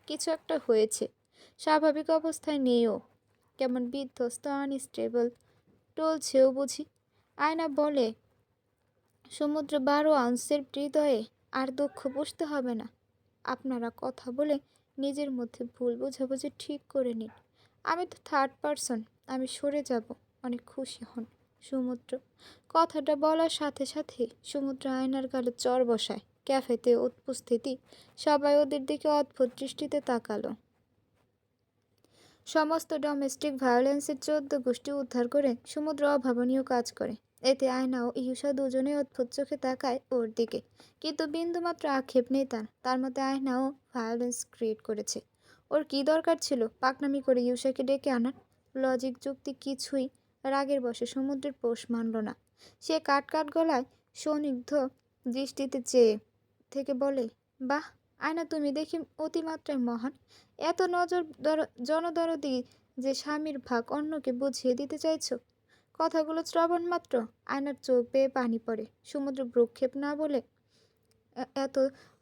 কিছু একটা হয়েছে। স্বাভাবিক অবস্থায় নেই ও, কেমন বিধ্বস্ত, আনস্টেবল টলছেও বুঝি। আয়না বলে, সমুদ্র 12 আউন্সের হৃদয়ে আর দুঃখ বুঝতে হবে না। আপনারা কথা বলে নিজের মধ্যে ভুল বোঝাবুঝি ঠিক করে নিন। আমি তো থার্ড পারসন, আমি সরে যাব। অনেক খুশি হন। সমুদ্র কথাটা বলার সাথে সাথে সমুদ্র আয়নার গালে চর বসায়। ক্যাফেতে উপস্থিতি সবাই ওদের দিকে অদ্ভুত দৃষ্টিতে তাকালো। সমস্ত ডোমেস্টিক ভায়োলেন্সের 14 গোষ্ঠী উদ্ধার করে সমুদ্র অভাবনীয় কাজ করে। এতে আয়না ও ইউসা দুজনে অদ্ভুত চোখে তাকায় ওর দিকে, কিন্তু বিন্দুমাত্র আক্ষেপ নেই তার মতে আয়নাও ভায়োলেন্স ক্রিয়েট করেছে। ওর কি দরকার ছিল পাকনামি করে ইউসাকে ডেকে আনার? লজিক যুক্তি কিছুই রাগের বশে সমুদ্রের পোষ মানল না। সে কাট গলায় সন্নিগ্ধ দৃষ্টিতে চেয়ে থেকে বলে, বাহ আয়না, তুমি দেখি অতিমাত্রায় মহান। এত জনদরদি যে স্বামীর ভাগ অন্যকে বুঝিয়ে দিতে চাইছ। কথাগুলো শ্রবণ মাত্র আয়নার চোখ বেয়ে পানি পড়ে। সমুদ্র ভ্রুক্ষেপ না বলে, এত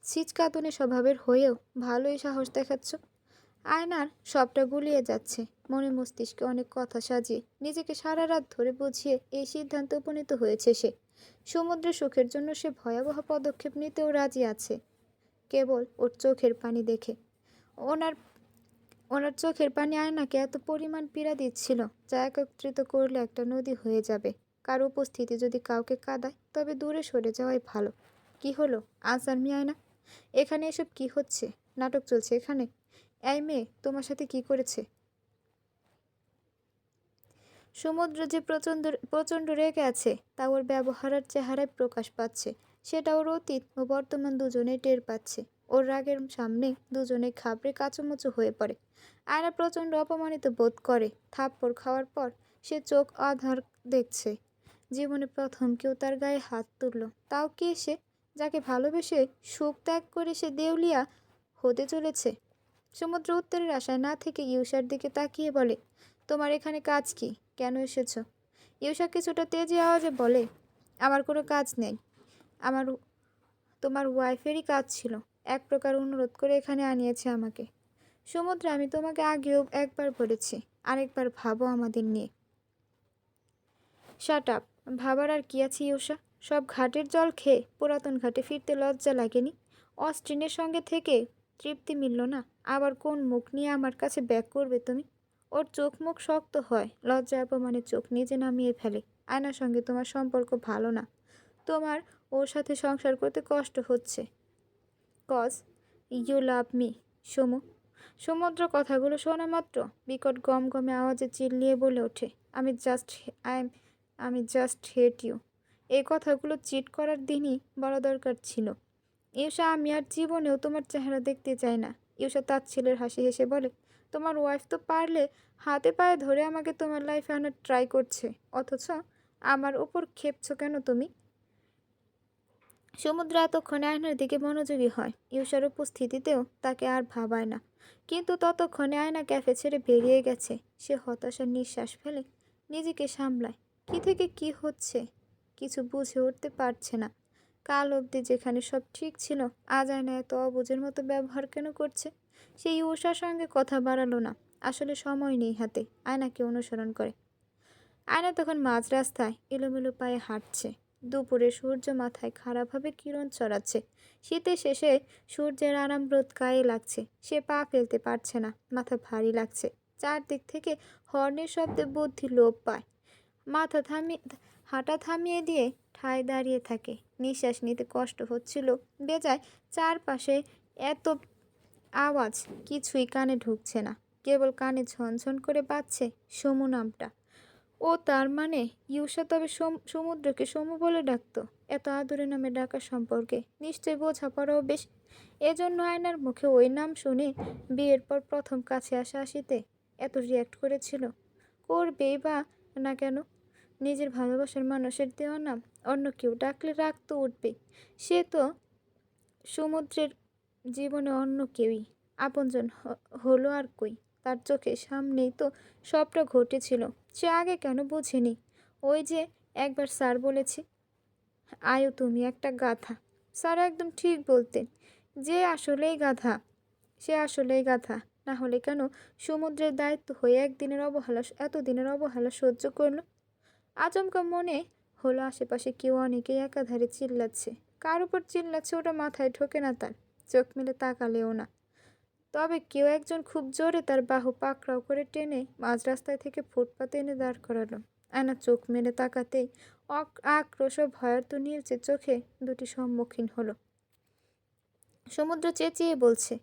ছিচকাতুনে স্বভাবের হয়েও ভালোই সাহস দেখাচ্ছ। আয়নার সবটা গুলিয়ে যাচ্ছে। মনে মস্তিষ্কে অনেক কথা সাজিয়ে নিজেকে সারা রাত ধরে বুঝিয়ে এই সিদ্ধান্তে উপনীত হয়েছে সে। সমুদ্রের সুখের জন্য সে ভয়াবহ পদক্ষেপ নিতেও রাজি আছে, কেবল ওর চোখের পানি দেখে। ওনার চোখের পানি আয়নাকে এত পরিমাণ পীড়া দিচ্ছিল যা একত্রিত করলে একটা নদী হয়ে যাবে। কার উপস্থিতি যদি কাউকে কাঁদায় তবে দূরে সরে যাওয়াই ভালো। কি হলো? আনসার মি আয়না, এখানে এসব কি হচ্ছে? নাটক চলছে এখানে? এই মেয়ে তোমার সাথে কি করেছে? সমুদ্র যে প্রচণ্ড রেগে আছে তা ওর ব্যবহার আর চেহারায় প্রকাশ পাচ্ছে। সেটা ওর অতীত ও বর্তমান দুজনেই টের পাচ্ছে। ওর রাগের সামনে দুজনে ঘাবড়ে কাচুমুচু হয়ে পড়ে। আয়না প্রচণ্ড অপমানিত বোধ করে। থাপ্পড় খাওয়ার পর সে চোখ আধার দেখছে। জীবনে প্রথম কেউ তার গায়ে হাত তুলল, তাও কে সে, যাকে ভালোবেসে সুখ ত্যাগ করে সে দেউলিয়া হতে চলেছে। সমুদ্র উত্তরের আশায় না থেকে ইউসার দিকে তাকিয়ে বলে, তোমার এখানে কাজ কি? কেন এসেছো? ইউসা কিছুটা তেজি আওয়াজে বলে, আমার কোনো কাজ নেই। আমার তোমার ওয়াইফেরই কাজ ছিল। এক প্রকার অনুরোধ করে এখানে আনিয়েছে আমাকে। সমুদ্র, আমি তোমাকে আগেও একবার বলেছি, আরেকবার ভাবো আমাদের নিয়ে। Shut up. ভাবার আর কি আছে ইউসা? সব ঘাটের জল খেয়ে পুরাতন ঘাটে ফিরতে লজ্জা লাগেনি? অস্ট্রিনের সঙ্গে থেকে তৃপ্তি মিলল না? আবার কোন মুখ নিয়ে আমার কাছে ব্যাক করবে তুমি? ওর চোখ মুখ শক্ত হয়, লজ্জা অপমানে চোখ নিজে নামিয়ে ফেলে। আয়নার সঙ্গে তোমার সম্পর্ক ভালো না। তোমার ওর সাথে সংসার করতে কষ্ট হচ্ছে। Cause you love me. সমুদ্র কথাগুলো শোনা মাত্র বিকট গমগমে আওয়াজে চিল্লিয়ে বলে ওঠে, আমি জাস্ট হেট ইউ। এই কথাগুলো চিট করার দিনই বলা দরকার ছিল। ইউসা, আমি আর জীবনেও তোমার চেহারা দেখতে চাই না। ইউসা তাচ্ছিল্যের হাসি হেসে বলে, তোমার ওয়াইফ তো পারলে হাতে পায়ে ধরে আমাকে তোমার লাইফে আনার ট্রাই করছে, অথচ আমার ওপর খেপছো কেন তুমি? সমুদ্র এতক্ষণে আয়নার দিকে মনোযোগী হয়। ইউসার উপস্থিতিতেও তাকে আর ভাবায় না। কিন্তু ততক্ষণে আয়না ক্যাফে ছেড়ে বেরিয়ে গেছে। সে হতাশার নিঃশ্বাস ফেলে নিজেকে সামলায়। কি থেকে কি হচ্ছে কিছু বুঝে উঠতে পারছে না। কাল অবধি যেখানে সব ঠিক ছিল, আজ আয়না এত অবুঝের মতো ব্যবহার কেন করছে? সেই উষার সঙ্গে কথা বাড়ালো না। আসলে সময় নেই হাতে। আয়নাকে অনুসরণ করে। আয়না তখন মাঝ রাস্তায় এলোমেলো পায়ে হাঁটছে। দুপুরে সূর্য মাথায় খাড়াভাবে কিরণ ছড়াচ্ছে। শীতের শেষে সূর্যের আরাম রোদ গায়ে লাগছে। সে পা ফেলতে পারছে না, মাথা ভারী লাগছে। চারদিক থেকে হর্নের শব্দে বুদ্ধি লোপ পায়। মাথা থামিয়ে হাঁটা থামিয়ে দিয়ে ঠায় দাঁড়িয়ে থাকে। নিঃশ্বাস নিতে কষ্ট হচ্ছিল বেজায়। চারপাশে এত আওয়াজ, কিছুই কানে ঢুকছে না। কেবল কানে ঝনঝন করে বাজছে সমু নামটা। ও তার মানে ইউসা তবে সমুদ্রকে সমু বলে ডাকতো। এত আদুরে নামে ডাকা সম্পর্কে নিশ্চয় বোঝাপড়াও বেশ। এজন্য আয়নার মুখে ওই নাম শুনে বিয়ের পর প্রথম কাছে আসা আসিতে এত রিয়াক্ট করেছিল। করবেই বা না কেন? নিজের ভালোবাসার মানুষের দেওয়া নাম অন্য কেউ ডাকলে রাগ তো উঠবেই। সে তো সমুদ্রের জীবনে অন্য কেউই আপনজন হলো আর কই। তার চোখের সামনেই তো সবটা ঘটেছিল। সে আগে কেন বোঝেনি? ওই যে একবার স্যার বলেছে, আয়ু তুমি একটা গাধা। স্যার একদম ঠিক বলতেন। যে আসলেই গাধা সে আসলেই গাধা। না হলে কেন সমুদ্রের দায়িত্ব হয়ে এতদিনের অবহেলা সহ্য করলো? আচমকা মনে হলো আশেপাশে কেউ অনেকেই একাধারে চিল্লাচ্ছে। কার উপর চিল্লাচ্ছে ওটা মাথায় ঢোকে না তার। চোখ মেলে তাকালেও না। তবে কেউ একজন খুব জোরে তার বাহু পাকড়াও করে টেনে মাঝ রাস্তায় থেকে ফুটপাতে এনে দাঁড় করালো। আয়না চোখ মেলে তাকাতেই আক্রোশ ও ভয়ার্ত নীলচে চোখে দুটি সম্মুখীন হলো। সমুদ্র চেঁচিয়ে বলছে,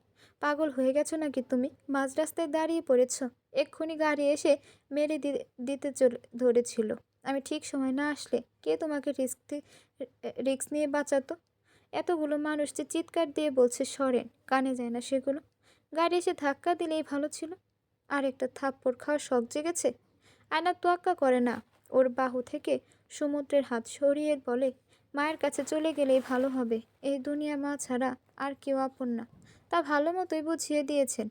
পাগল হয়ে গেছো নাকি তুমি? মাঝ রাস্তায় দাঁড়িয়ে পড়েছ। এক্ষুনি গাড়ি এসে মেরে দিতে ধরেছিল। আমি ঠিক সময় না আসলে কে তোমাকে রিস্ক নিয়ে বাঁচাতো? এতগুলো মানুষ যে চিৎকার দিয়ে বলছে সরেন, কানে যায় না সেগুলো? গাড়ি এসে ধাক্কা দিলেই ভালো ছিল। আর একটা থাপ্পড় খাওয়ার শখ জেগেছে। আয়না তোয়াক্কা করে না। ওর বাহু থেকে সমুদ্রের হাত সরিয়ে বলে, মায়ের কাছে চলে গেলেই ভালো হবে। এই দুনিয়া মা ছাড়া আর কেউ আপন না। তা ভালো মতোই বুঝিয়ে দিয়েছেন।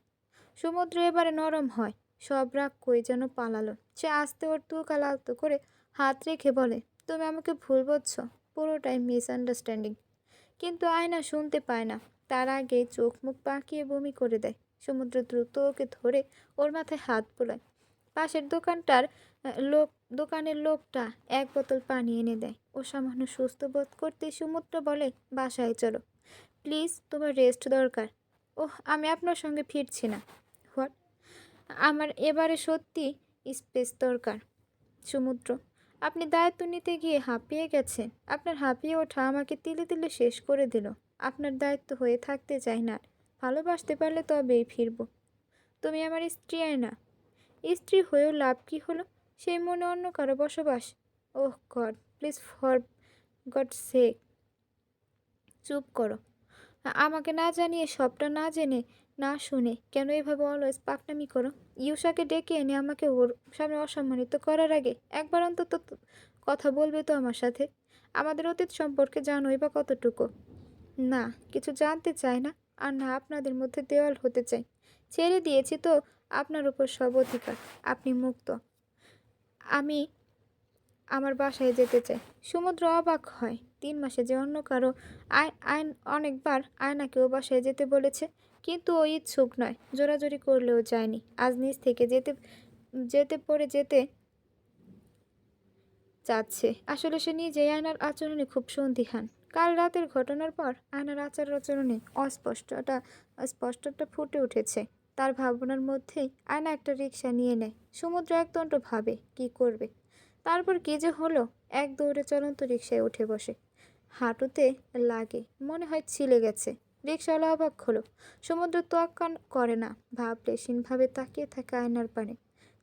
সমুদ্র এবারে নরম হয়। সব রাগ কই যেন পালালো। সে আস্তে ওর দুগাল আলতো করে হাত রেখে বলে, তুমি আমাকে ভুল বুঝছো। পুরোটাই মিসআন্ডারস্ট্যান্ডিং। কিন্তু আয়না শুনতে পায় না। তার আগেই চোখ মুখ পাকিয়ে বমি করে দেয়। সমুদ্র দ্রুত ওকে ধরে ওর মাথায় হাত বোলায়। পাশের দোকানের লোকটা এক বোতল পানি এনে দেয়। ও সামান্য সুস্থ বোধ করতে সমুদ্র বলে, বাসায় চলো প্লিজ, তোমার রেস্ট দরকার। ওহ, আমি আপনার সঙ্গে ফিরছি না। হোয়াট? আমার এবারে সত্যি স্পেস দরকার। সমুদ্র, আপনি দায়িত্ব নিতে গিয়ে হাঁপিয়ে গেছেন। আপনার হাঁপিয়ে ওঠা আমাকে তিলে তিলে শেষ করে দিল। আপনার দায়িত্ব হয়ে থাকতে চাই না। ভালোবাসতে পারলে তবেই ফিরব। তুমি আমার স্ত্রী না। স্ত্রী হয়েও লাভ কি হলো? সেই মনে অন্য কারো বসবাস। Oh god, please for god sake চুপ করো। আমাকে না জানিয়ে, সবটা না জেনে, না শুনে কেন এভাবে অলওয়েজ পাকনামি করো? ইউসাকে ডেকে এনে আমাকে ওর সামনে অসম্মানিত করার আগে একবার অন্তত কথা বলবে তো আমার সাথে। আমাদের অতীত সম্পর্কে জানোই বা কতটুকু? না, কিছু জানতে চাই না। আর না আপনাদের মধ্যে দেওয়াল হতে চাই। ছেড়ে দিয়েছি তো আপনার উপর সব অধিকার। আপনি মুক্ত। আমি আমার বাসায় যেতে চাই। সমুদ্র অবাক হয়। 3 মাসে যে অন্য কারো আইন অনেকবার আয়নাকেও বাসায় যেতে বলেছে, কিন্তু ও ইচ্ছুক নয়। জোরাজোরি করলেও যায়নি। আজ নিজ থেকে যেতে যেতে পড়ে যেতে চাচ্ছে। আসলে সে নিজেই আয়নার আচরণে খুব সন্দিহান। কাল রাতের ঘটনার পর আয়নার আচার আচরণে অস্পষ্টতা ফুটে উঠেছে। তার ভাবনার মধ্যেই আয়না একটা রিকশা নিয়ে নেয়। সমুদ্র একদণ্ড ভাবে কি করবে। তারপর কি যে হলো, এক দৌড়ে চলন্ত রিকশায় উঠে বসে। হাঁটুতে লাগে, মনে হয় ছিলে গেছে। রিকশাওয়ালা অবাক হলো। সমুদ্র তোয়াক্কা করে না, ভাবে তাকিয়ে থাকে আয়নার পানে।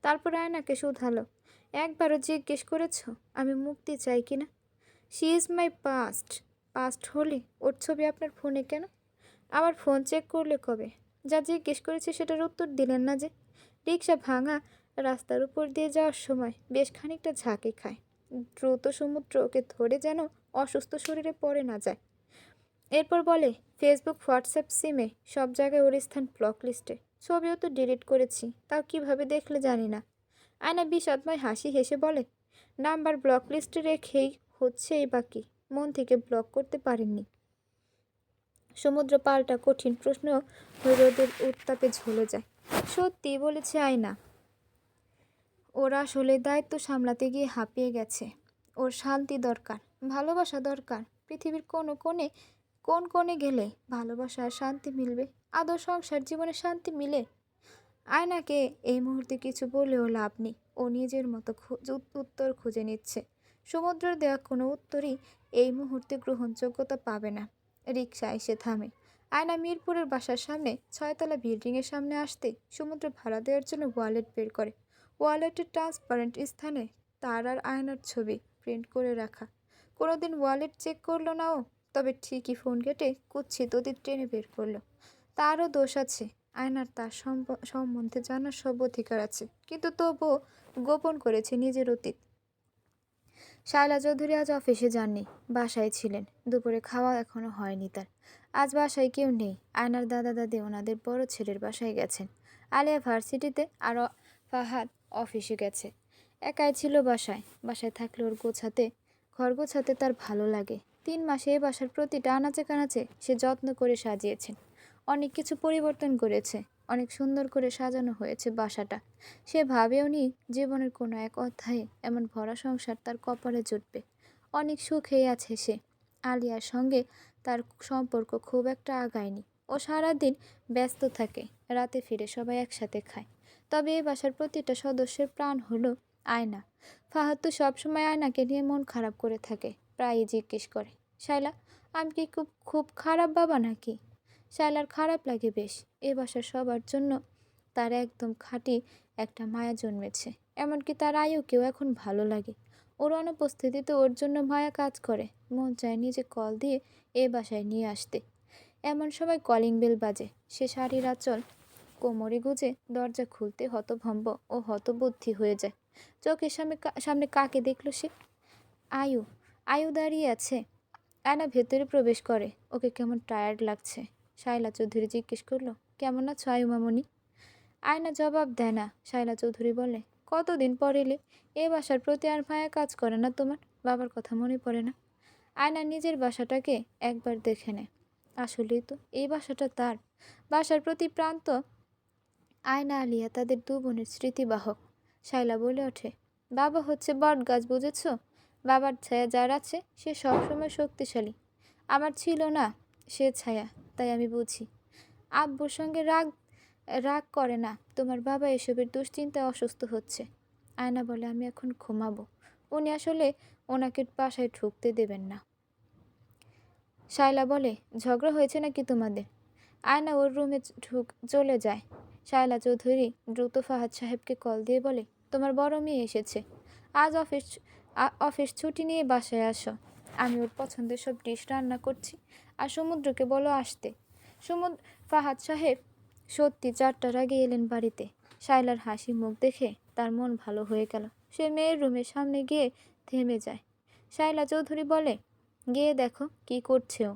তারপর আয়নাকে শুধালো, একবারও জিজ্ঞেস করেছ আমি মুক্তি চাই কিনা? শি ইজ মাই পাস্ট হলে ওর ছবি আপনার ফোনে কেন? আমার ফোন চেক করলে কবে? যা জিজ্ঞেস করেছে সেটার উত্তর দিলেন না যে। রিকশা ভাঙা রাস্তার উপর দিয়ে যাওয়ার সময় বেশ খানিকটা ঝাঁকে খায়। দ্রুত সমুদ্র ওকে ধরে যেন অসুস্থ শরীরে পড়ে না যায়। এরপর বলে, ফেসবুক, হোয়াটসঅ্যাপ, সিমে সব জায়গায় ওর স্থান ব্লক লিস্টে। ছবিও তো ডিলিট করেছি, তাও কিভাবে দেখলে জানি না। আয়না বিষাদময় হাসি হেসে বলে, নাম্বার ব্লক লিস্টে রেখেই হচ্ছে এই বাকি, মন থেকে ব্লক করতে পারেননি। সমুদ্র পাল্টা কঠিন প্রশ্ন রোদের উত্তাপে ঝলে যায়। সত্যি বলেছে আয়না, ওরা আসলে দায়িত্ব সামলাতে গিয়ে হাঁপিয়ে গেছে। ওর শান্তি দরকার, ভালোবাসা দরকার। পৃথিবীর কোন কোণে গেলে ভালোবাসা আর শান্তি মিলবে? আদৌ সংসার জীবনে শান্তি মিলে? আয়নাকে এই মুহূর্তে কিছু বলেও লাভ নেই। ও নিজের মতো উত্তর খুঁজে নিচ্ছে। সমুদ্রের দেওয়া কোনো উত্তরই এই মুহূর্তে গ্রহণযোগ্যতা পাবে না। রিকশা এসে থামে। আয়না মিরপুরের বাসার সামনে 6তলা বিল্ডিংয়ের সামনে আসতে সমুদ্র ভাড়া দেওয়ার জন্য ওয়ালেট বের করে। ওয়ালেটের ট্রান্সপারেন্ট স্থানে তার আর আয়নার ছবি প্রিন্ট করে রাখা। কোনোদিন ওয়ালেট চেক করলো না ও, তবে ঠিকই ফোন কেটে কুৎসিত অতীত টেনে বের করলো। তারও দোষ আছে। আয়নার তার সম্বন্ধে জানার সব অধিকার আছে, কিন্তু তবুও গোপন করেছে নিজের অতীত। শায়লা চৌধুরী আজ অফিসে যাননি, বাসায় ছিলেন। দুপুরে খাওয়া এখনো হয়নি তার। আজ বাসায় কেউ নেই। আয়নার দাদা দাদি ওনাদের বড় ছেলের বাসায় গেছেন। আলিয়া ভার্সিটিতে, আর ফাহাদ অফিসে গেছে। একাই ছিল বাসায়। বাসায় থাকলে ঘর গোছাতে তার ভালো লাগে। 3 মাসে এই বাসার প্রতিটা আনাচে কানাচে সে যত্ন করে সাজিয়েছেন। অনেক কিছু পরিবর্তন করেছে, অনেক সুন্দর করে সাজানো হয়েছে বাসাটা। সে ভাবেওনি জীবনের কোনো এক অধ্যায়ে এমন ভরা সংসার তার কপালে জুটবে। অনেক সুখেই আছে সে। আলিয়ার সঙ্গে তার সম্পর্ক খুব একটা আগায়নি। ও সারাদিন ব্যস্ত থাকে, রাতে ফিরে সবাই একসাথে খায়। তবে এই বাসার প্রতিটা সদস্যের প্রাণ হলো আয়না। ফাহাদ তো সবসময় আয়নাকে নিয়ে মন খারাপ করে থাকে। প্রায়ই জিজ্ঞেস করে, শায়লা, আমি কি খুব খুব খারাপ বাবা নাকি? শায়লার খারাপ লাগে বেশ। এ বাসার সবার জন্য তার একদম খাঁটি একটা মায়া জন্মেছে। এমনকি তার আয়ুকেও এখন ভালো লাগে। ওর অনুপস্থিতিতে ওর জন্য মায়া কাজ করে। মন চায় নিজে কল দিয়ে এ বাসায় নিয়ে আসতে। এমন সময় কলিং বেল বাজে। সে শাড়ির আঁচল কোমরে গুজে দরজা খুলতে হতভম্ব ও হতবুদ্ধি হয়ে যায়। চোখের সামনে কাকে দেখল সে? আয়ু। আয়ু দাঁড়িয়ে আছে। আয়না ভেতরে প্রবেশ করে। ওকে কেমন টায়ার্ড লাগছে। শায়লা চৌধুরী জিজ্ঞেস করলো, কেমন আছো আয়ু মামনি? আয়না জবাব দেয় না। শায়লা চৌধুরী বলে, কতদিন পর এলে? এ বাসার প্রতি আর মায়া কাজ করে না তোমার? বাবার কথা মনে পড়ে না? আয়না নিজের বাসাটাকে একবার দেখে নেয়। আসলেই তো এই বাসাটা তার। বাসার প্রতি প্রান্ত আয়না আলিয়া তাদের 2 বোনের স্মৃতিবাহক। শায়লা বলে ওঠে, বাবা হচ্ছে বট গাছ, বুঝেছ? বাবার ছায়া যার আছে সে সবসময় শক্তিশালী। আমার ছিল না সে ছায়া, তাই আমি বুঝি। আব্বুর সঙ্গে রাগ রাগ করে না। তোমার বাবা এসবের দুশ্চিন্তায় অসুস্থ হচ্ছে। আয়না বলে, আমি এখন ঘুমাবো। উনি আসলে ওনাকে বাসায় ঢুকতে দেবেন না। শায়লা বলে, ঝগড়া হয়েছে নাকি তোমাদের? আয়না ওর রুমে চলে যায়। শায়লা চৌধুরী দ্রুত ফাহাদ সাহেবকে কল দিয়ে বলে, তোমার বড় মেয়ে এসেছে। আজ অফিস ছুটি নিয়ে বাসায় আসো। আমি ওর পছন্দের সব ডিশ রান্না করছি। আর সমুদ্রকে বলো আসতে। ফাহাদ সাহেব সত্যি 4টার আগে এলেন বাড়িতে। শায়লার হাসি মুখ দেখে তার মন ভালো হয়ে গেল। সে মেয়ের রুমের সামনে গিয়ে থেমে যায়। শায়লা চৌধুরী বলে, গিয়ে দেখো কি করছে ও।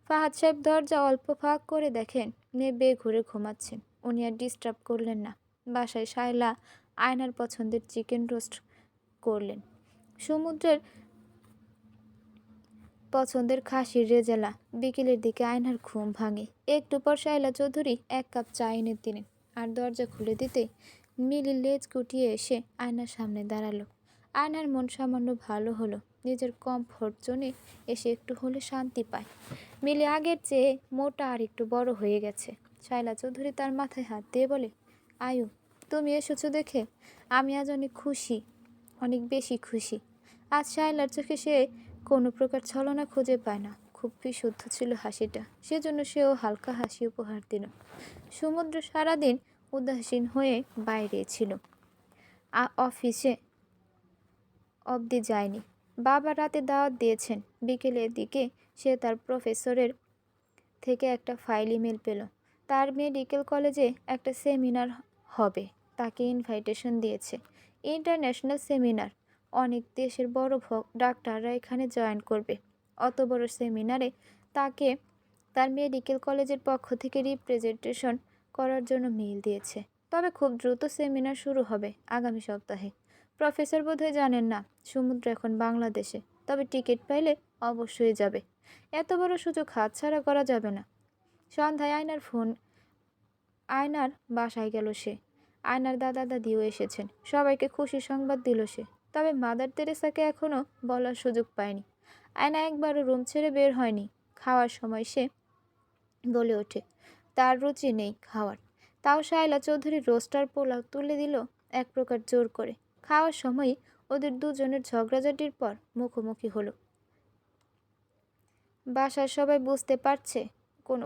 ফাহাদ সাহেব দরজা অল্প ফাঁক করে দেখেন মেয়ে বেঘুরে ঘুমাচ্ছেন। উনি আর ডিস্টার্ব করলেন না। বাসায় শায়লা আয়নার পছন্দের চিকেন রোস্ট করলেন। সমুদ্রের পছন্দের খাসির রেজালা। বিকেলের দিকে আয়নার ঘুম ভাঙে। একটু পর শায়লা চৌধুরী 1 কাপ চা এনে দিলেন। আর দরজা খুলে দিতে মিলি লেজ গুটিয়ে এসে আয়নার সামনে দাঁড়ালো। আয়নার মন সামান্য ভালো হলো। নিজের কমফোর্ট জোনে এসে একটু হলে শান্তি পায়। মিলি আগের চেয়ে মোটা আর একটু বড় হয়ে গেছে। শায়লা চৌধুরী তার মাথায় হাত দিয়ে বলে, আয়ু, তুমি এসেছো দেখে আমি আজ অনেক খুশি, অনেক বেশি খুশি। আজ শায়লার চোখে সে কোনো প্রকার ছলনা খুঁজে পায় না। খুব বিশুদ্ধ ছিল হাসিটা। সেজন্য সেও হালকা হাসি উপহার দিল। সমুদ্র সারাদিন উদাসীন হয়ে বাইরে ছিল, অফিসে অবধি যায়নি। বাবা রাতে দাওয়াত দিয়েছেন। বিকেলের দিকে সে তার প্রফেসরের থেকে একটা ফাইল ইমেল পেল। তার মেডিকেল কলেজে একটা সেমিনার হবে, তাকে ইনভাইটেশন দিয়েছে। International seminar. অনেক দেশের বড় ডাক্তাররা এখানে জয়েন করবে। অত বড় সেমিনারে তাকে তার মেডিকেল কলেজের পক্ষ থেকে রিপ্রেজেন্টেশন করার জন্য মেইল দিয়েছে। তবে খুব দ্রুত সেমিনার শুরু হবে আগামী সপ্তাহে। প্রফেসর বোধহয় জানেন না সমুদ্র এখন বাংলাদেশে, তবে টিকিট পাইলে অবশ্যই যাবে। এত বড় সুযোগ হাতছাড়া করা যাবে না। সন্ধ্যায় আয়নার বাসায় গেল সে। আয়নার দাদা দাদিও এসেছেন। সবাইকে খুশি সংবাদ দিল সে। তবে মাদার তেরেসাকে এখনও বলার সুযোগ পায়নি। আয়না একবারও রুম ছেড়ে বের হয়নি। খাওয়ার সময় সে বলে ওঠে তার রুচি নেই খাওয়ার। তাও শায়লা চৌধুরীর রোস্টার পোলাও তুলে দিল এক প্রকার জোর করে। খাওয়ার সময় ওদের দুজনের ঝগড়াঝাটির পর মুখোমুখি হলো। বাসার সবাই বুঝতে পারছে কোনো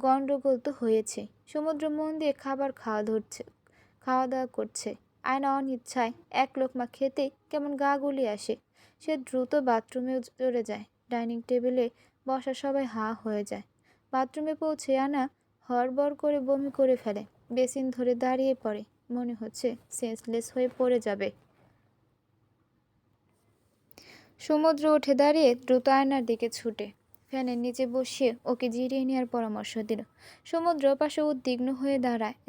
গন্ডগোল তো হয়েছে। সমুদ্র মন দিয়ে খাওয়া দাওয়া করছে। আয়না অনিচ্ছায় এক লোকমা খেতেই কেমন গা গুলিয়ে আসে। সে দ্রুত বাথরুমে চলে যায়। ডাইনিং টেবিলে বসা সবাই হাঁ হয়ে যায়। বাথরুমে পৌঁছে আয়না হড়বড় করে বমি করে ফেলে। বেসিন ধরে দাঁড়িয়ে পড়ে। মনে হচ্ছে সেন্সলেস হয়ে পড়ে যাবে। সমুদ্র উঠে দাঁড়িয়ে দ্রুত আয়নার দিকে ছুটে ফ্যানের নিচে বসিয়ে ওকে জিরিয়ে নেওয়ার পরামর্শ দিল। সমুদ্র পাশে উদ্বিগ্ন হয়ে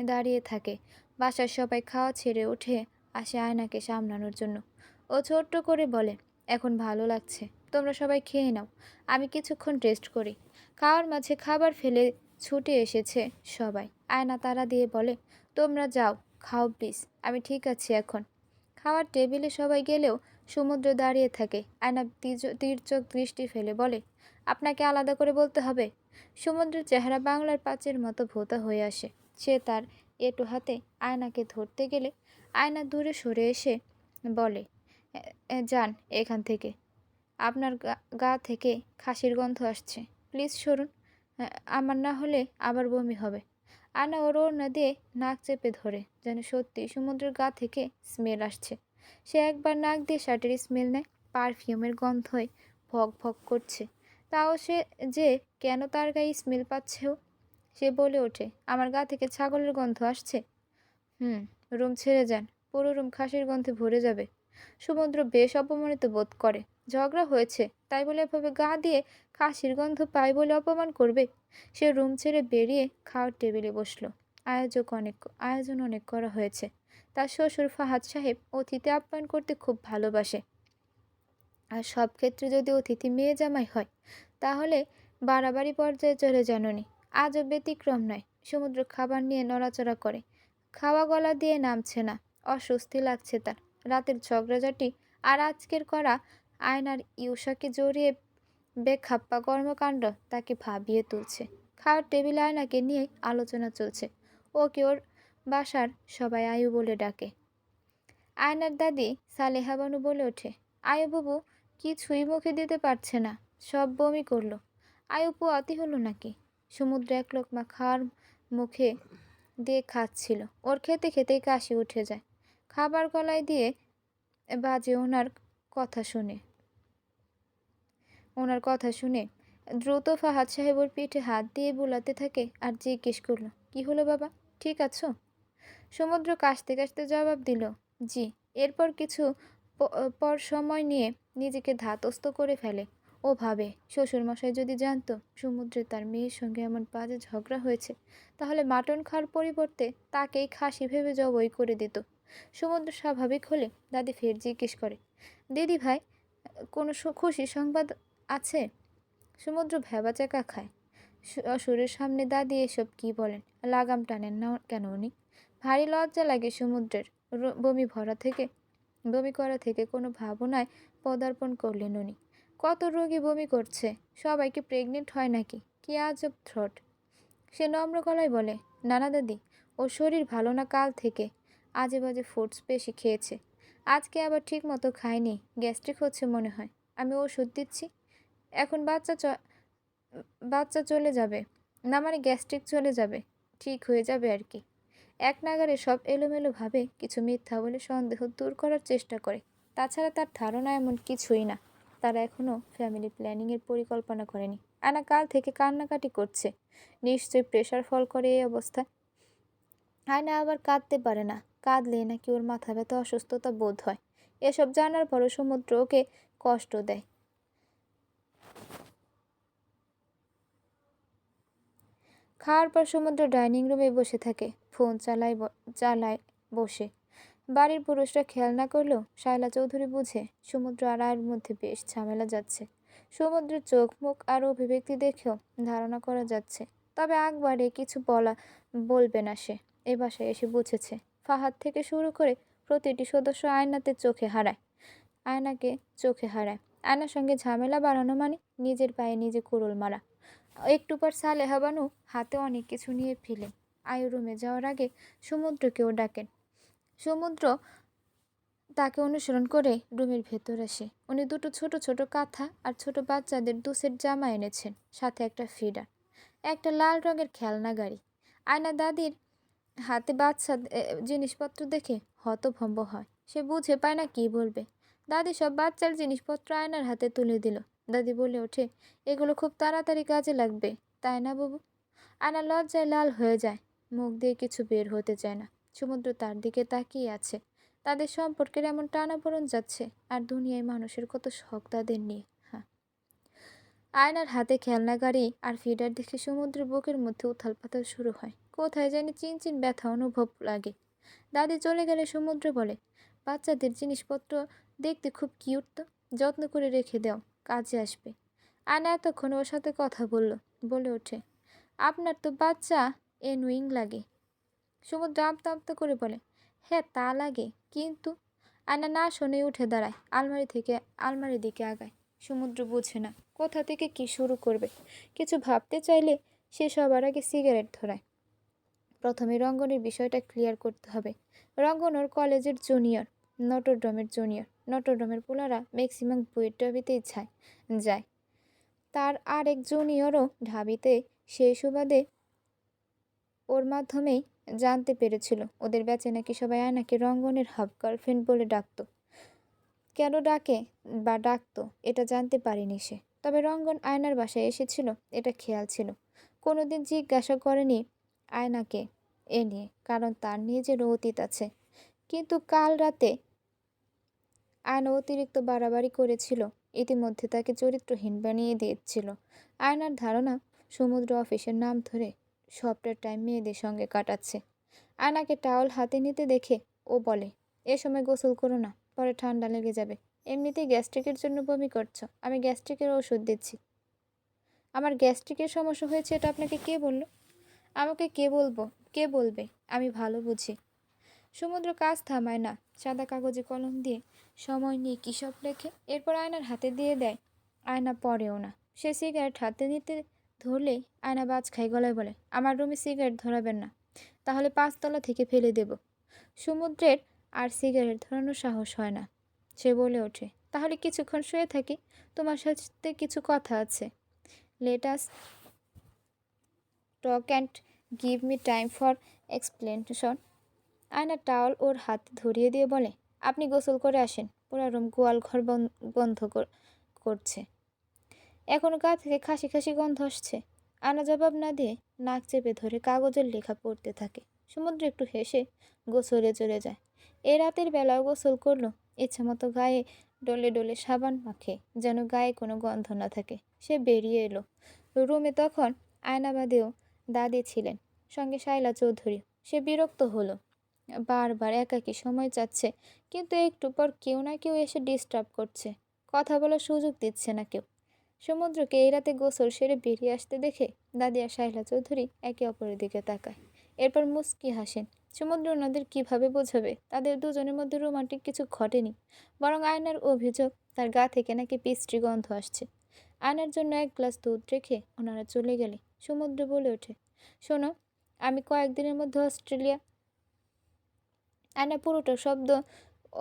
দাঁড়িয়ে থাকে। বাসার সবাই খাওয়া ছেড়ে উঠে আসে আয়নাকে সামলানোর জন্য। ও ছোট্ট করে বলে, এখন ভালো লাগছে, তোমরা সবাই খেয়ে নাও, আমি কিছুক্ষণ রেস্ট করি। খাওয়ার মাঝে খাবার ফেলে ছুটে এসেছে সবাই। আয়না তাড়া দিয়ে বলে, তোমরা যাও, খাও প্লিজ, আমি ঠিক আছি এখন। খাওয়ার টেবিলে সবাই গেলেও সমুদ্র দাঁড়িয়ে থাকে। আয়না তীর্যক দৃষ্টি ফেলে বলে, আপনাকে আলাদা করে বলতে হবে। সমুদ্রের চেহারা বাংলার পাঁচের মতো ভোঁতা হয়ে আসে। সে তার এঁটো হাতে আয়নাকে ধরতে গেলে আয়না দূরে সরে এসে বলে, যান এখান থেকে, আপনার গা থেকে খাসির গন্ধ আসছে, প্লিজ সরুন, আমার না হলে আবার বমি হবে। আয়না ওর ওড়না দিয়ে নাক চেপে ধরে, যেন সত্যি সমুদ্রের গা থেকে স্মেল আসছে। সে একবার নাক দিয়ে শার্টের স্মেল নেয়। পারফিউমের গন্ধই ভক ভক করছে। তাও সে যে কেন তার গায়ে স্মেল পাচ্ছেও। সে বলে ওঠে, আমার গা থেকে ছাগলের গন্ধ আসছে। রুম ছেড়ে যান, পুরো রুম খাসির গন্ধে ভরে যাবে। সমুদ্র বেশ অপমানিত বোধ করে। ঝগড়া হয়েছে তাই বলে এভাবে গা দিয়ে খাসির গন্ধ পায় বলে অপমান করবে। সে রুম ছেড়ে বেরিয়ে খাওয়ার টেবিলে বসলো। আয়োজন অনেক করা হয়েছে। তার শ্বশুর ফাহাদ সাহেব অতিথি আপ্যায়ন করতে খুব ভালোবাসে। আর সব ক্ষেত্রে যদি অতিথি মেয়ে জামাই হয় তাহলে বাড়াবাড়ি পর্যায়ে চলে জানুনি। আজও ব্যতিক্রম নয়। সমুদ্র খাবার নিয়ে নড়াচড়া করে। খাওয়া গলা দিয়ে নামছে না। অস্বস্তি লাগছে তার। রাতের ঝগড়াঝাটি আর আজকের করা আয়নার ইউসাকে জড়িয়ে বেখাপ্পা কর্মকাণ্ড তাকে ভাবিয়ে তুলছে। খাওয়ার টেবিলে আয়নাকে নিয়ে আলোচনা চলছে। ওকে ওর বাসার সবাই আয়ু বলে ডাকে। আয়নার দাদি সালেহা বানু বলে ওঠে, আয়ু বাবু কিছুই মুখে দিতে পারছে না, সব বমি করলো। আয়ু পোয়াতি হলো নাকি? সমুদ্র এক লোকমা খাওয়ার মুখে দিয়ে খাচ্ছিল। ওর খেতে খেতেই কাশি উঠে যায়। খাবার গলায় দিয়ে বাজে ওনার কথা শুনে দ্রুত ফাহাদ সাহেব ওর পিঠে হাত দিয়ে বুলাতে থাকে আর জিজ্ঞেস করলো, কি হলো বাবা, ঠিক আছো? সমুদ্র কাশতে কাশতে জবাব দিল, জি। এরপর কিছু পর সময় নিয়ে নিজেকে ধাতস্থ করে ফেলে। ও ভাবে, শ্বশুরমশাই যদি জানতো সমুদ্রে তার মেয়ের সঙ্গে এমন বাজে ঝগড়া হয়েছে তাহলে মাটন খাওয়ার পরিবর্তে তাকেই খাসি ভেবে জবই করে দিত। সমুদ্র স্বাভাবিক হলে দাদি ফের জিজ্ঞেস করে, দিদি ভাই, কোনো খুশি সংবাদ আছে? সমুদ্র ভ্যাবাচ্যাকা খায়। শ্বশুরের সামনে দাদি এসব কি বলেন? লাগাম টানেন না কেন উনি? ভারী লজ্জা লাগে সমুদ্রের। বমি করা থেকে কোনো ভাবনায় পদার্পণ করলেন উনি। কত রোগী বমি করছে, সবাই কি প্রেগনেন্ট হয় নাকি? কি আজব থ্রট। সে নম্র গলায় বলে, নানা দাদি, ওর শরীর ভালো না কাল থেকে, আজে বাজে ফুডস বেশি খেয়েছে। আজকে আবার ঠিক মতো খায়নি, গ্যাস্ট্রিক হচ্ছে মনে হয়। আমি ওষুধ দিচ্ছি, এখন বাচ্চা চলে যাবে, না মানে গ্যাস্ট্রিক চলে যাবে, ঠিক হয়ে যাবে আর কি। এক নাগারে সব এলোমেলোভাবে কিছু মিথ্যা বলে সন্দেহ দূর করার চেষ্টা করে। তাছাড়া তার ধারণা এমন কিছুই না। তারা এখনও ফ্যামিলি প্ল্যানিংয়ের পরিকল্পনা করেনি। আয়না কাল থেকে কান্নাকাটি করছে। নিশ্চয়ই প্রেশার ফল করে এই অবস্থা। আয়না আবার কাঁদতে পারে না। কাঁদলে নাকি ওর মাথা ব্যথা অসুস্থতা বোধ হয়। এসব জানার পরও সমুদ্র ওকে কষ্ট দেয়। খাওয়ার পর সমুদ্র ডাইনিং রুমে বসে থাকে, ফোন চালায় বসে। বাড়ির পুরুষরা খেয়াল না করলেও শায়লা চৌধুরী বুঝে সমুদ্র আর আয়ের মধ্যে বেশ ঝামেলা যাচ্ছে। সমুদ্রের চোখ মুখ আর অভিব্যক্তি দেখেও ধারণা করা যাচ্ছে। তবে একবারে কিছু বলবে না সে। এ বাসায় এসে বুঝেছে ফাহাদ থেকে শুরু করে প্রতিটি সদস্য আয়নাকে চোখে হারায়। আয়নার সঙ্গে ঝামেলা বাড়ানো মানে নিজের পায়ে নিজে কুড়ুল মারা। একটু পর সালেহা বানু হাতে অনেক কিছু নিয়ে ফেলেন। আয়ু রুমে যাওয়ার আগে সমুদ্রকেও ডাকেন। সমুদ্র তাকে অনুসরণ করে রুমের ভেতর আসে। উনি দুটো ছোট ছোট কাঁথা আর ছোট বাচ্চাদের 2 সেট জামা এনেছেন, সাথে একটা ফিডার, একটা লাল রঙের খেলনা গাড়ি। আয়না দাদির হাতে জিনিসপত্র দেখে হতভম্ব হয়। সে বুঝে পায় না কি বলবে। দাদি সব বাচ্চার জিনিসপত্র আয়নার হাতে তুলে দিল। দাদি বলে ওঠে, এগুলো খুব তাড়াতাড়ি কাজে লাগবে, তাই না বাবু? আয়না লজ্জায় লাল হয়ে যায়, মুখ দিয়ে কিছু বের হতে চায় না। সমুদ্র তার দিকে তাকিয়ে আছে। তাদের সম্পর্কের এমন টানাপোড়েন যাচ্ছে, আর দুনিয়ায় মানুষের কত শখ তাদের নিয়ে। হ্যাঁ, আয়নার হাতে খেলনা গাড়ি আর ফিডার দেখে সমুদ্রের বুকের মধ্যে উথাল পাথাল শুরু হয়। কোথায় জানি চিনচিন ব্যথা অনুভব লাগে। দাদি চলে গেলে সমুদ্র বলে, বাচ্চাদের জিনিসপত্র দেখতে খুব কিউট তো, যত্ন করে রেখে দাও, কাজে আসবে। আয়না এতক্ষণ ওর সাথে কথা বলে ওঠে, আপনার তো বাচ্চা এনুইং লাগে। সমুদ্র আমতা আমতা করে বলে, হ্যাঁ তা লাগে, কিন্তু। আয়না না শুনে উঠে দাঁড়ায়, আলমারির দিকে আগায়। সমুদ্র বোঝে না কোথা থেকে কি শুরু করবে। কিছু ভাবতে চাইলে সে সবার আগে সিগারেট ধরায়। প্রথমে রঙ্গনের বিষয়টা ক্লিয়ার করতে হবে। রঙ্গন ওর কলেজের জুনিয়র, নটরডেমের পোলারা ম্যাক্সিমাম বুয়েট ঢাবিতেই যায়। তার আরেক জুনিয়রও ঢাবিতে, সেই সুবাদে ওর মাধ্যমেই জানতে পেরেছিল ওদের ব্যাচে নাকি সবাই আয়নাকে রঙ্গনের হাফ গার্লফ্রেন্ড বলে ডাকতো। কেন ডাকতো এটা জানতে পারেনি সে। তবে রঙ্গন আয়নার বাসায় এসেছিল এটা খেয়াল ছিল। কোনোদিন জিজ্ঞাসা করেনি আয়নাকে এ নিয়ে, কারণ তার নিজেরও অতীত আছে। কিন্তু কাল রাতে আয়না অতিরিক্ত বাড়াবাড়ি করেছিল, ইতিমধ্যে তাকে চরিত্রহীন বানিয়ে দিয়েছিল। আয়নার ধারণা সমুদ্র অফিসের নাম ধরে সবটা টাইম মেয়েদের সঙ্গে কাটাচ্ছে। আয়নাকে টাওয়াল হাতে নিতে দেখে ও বলে, এ সময় গোসল করো না, পরে ঠান্ডা লেগে যাবে। এমনিতেই গ্যাস্ট্রিকের জন্য বমি করছো, আমি গ্যাস্ট্রিকের ওষুধ দিচ্ছি। আমার গ্যাস্ট্রিকের সমস্যা হয়েছে এটা আপনাকে কে বলল? আমাকে কে বলবে? আমি ভালো বুঝি। সমুদ্র কাজ থামায় না, সাদা কাগজে কলম দিয়ে সময় নিয়ে কী সব লেখে, এরপর আয়নার হাতে দিয়ে দেয়। আয়না পড়েও না। সে সিগারেট হাতে নিতে ধরলেই আয়না বাজ খায়, গলায় বলে, আমার রুমে সিগারেট ধরাবেন না, তাহলে 5 তলা থেকে ফেলে দেব। সমুদ্রের আর সিগারেট ধরানোর সাহস হয় না। সে বলে ওঠে, তাহলে কিছুক্ষণ শুয়ে থাকি, তোমার সাথে কিছু কথা আছে। Let us talk and give me time for explanation. আয়না টাওয়াল ওর হাতে ধরিয়ে দিয়ে বলে, আপনি গোসল করে আসেন, পুরা রুম গোয়াল ঘর বন্ধ করছে। এখনো গা থেকে খাসি খাসি গন্ধ আসছে। আয়না জবাব না দিয়ে নাক চেপে ধরে কাগজের লেখা পড়তে থাকে। সমুদ্র একটু হেসে গোসলে চলে যায়। এ রাতের বেলাও গোসল করলো, ইচ্ছা মতো গায়ে ডলে ডলে সাবান মাখে, যেন গায়ে কোনো গন্ধ না থাকে। সে বেরিয়ে এলো। রুমে তখন আয়নাবাদেও দাদি ছিলেন, সঙ্গে শায়লা চৌধুরী। সে বিরক্ত হলো, বারবার একাকী সময় চাচ্ছে, কিন্তু একটু পর কেউ না কেউ এসে ডিস্টার্ব করছে, কথা বলার সুযোগ দিচ্ছে না কেউ। সমুদ্রকে এই রাতে গোসল সেরে বেরিয়ে আসতে দেখে দাদি আর শায়লা চৌধুরী একে অপরের দিকে তাকায়, এরপর মুচকি হাসেন। সমুদ্র ওনাদের কিভাবে বোঝাবে তাদের দুজনের মধ্যে রোমান্টিক কিছু ঘটেনি, বরং আয়নার অভিযোগ তার গা থেকে নাকি বিশ্রী গন্ধ আসছে। আয়নার জন্য 1 গ্লাস দুধ রেখে ওনারা চলে গেলে সমুদ্র বলে ওঠে, শোনো, আমি কয়েকদিনের মধ্যে অস্ট্রেলিয়া। আয়না পুরোটা শব্দ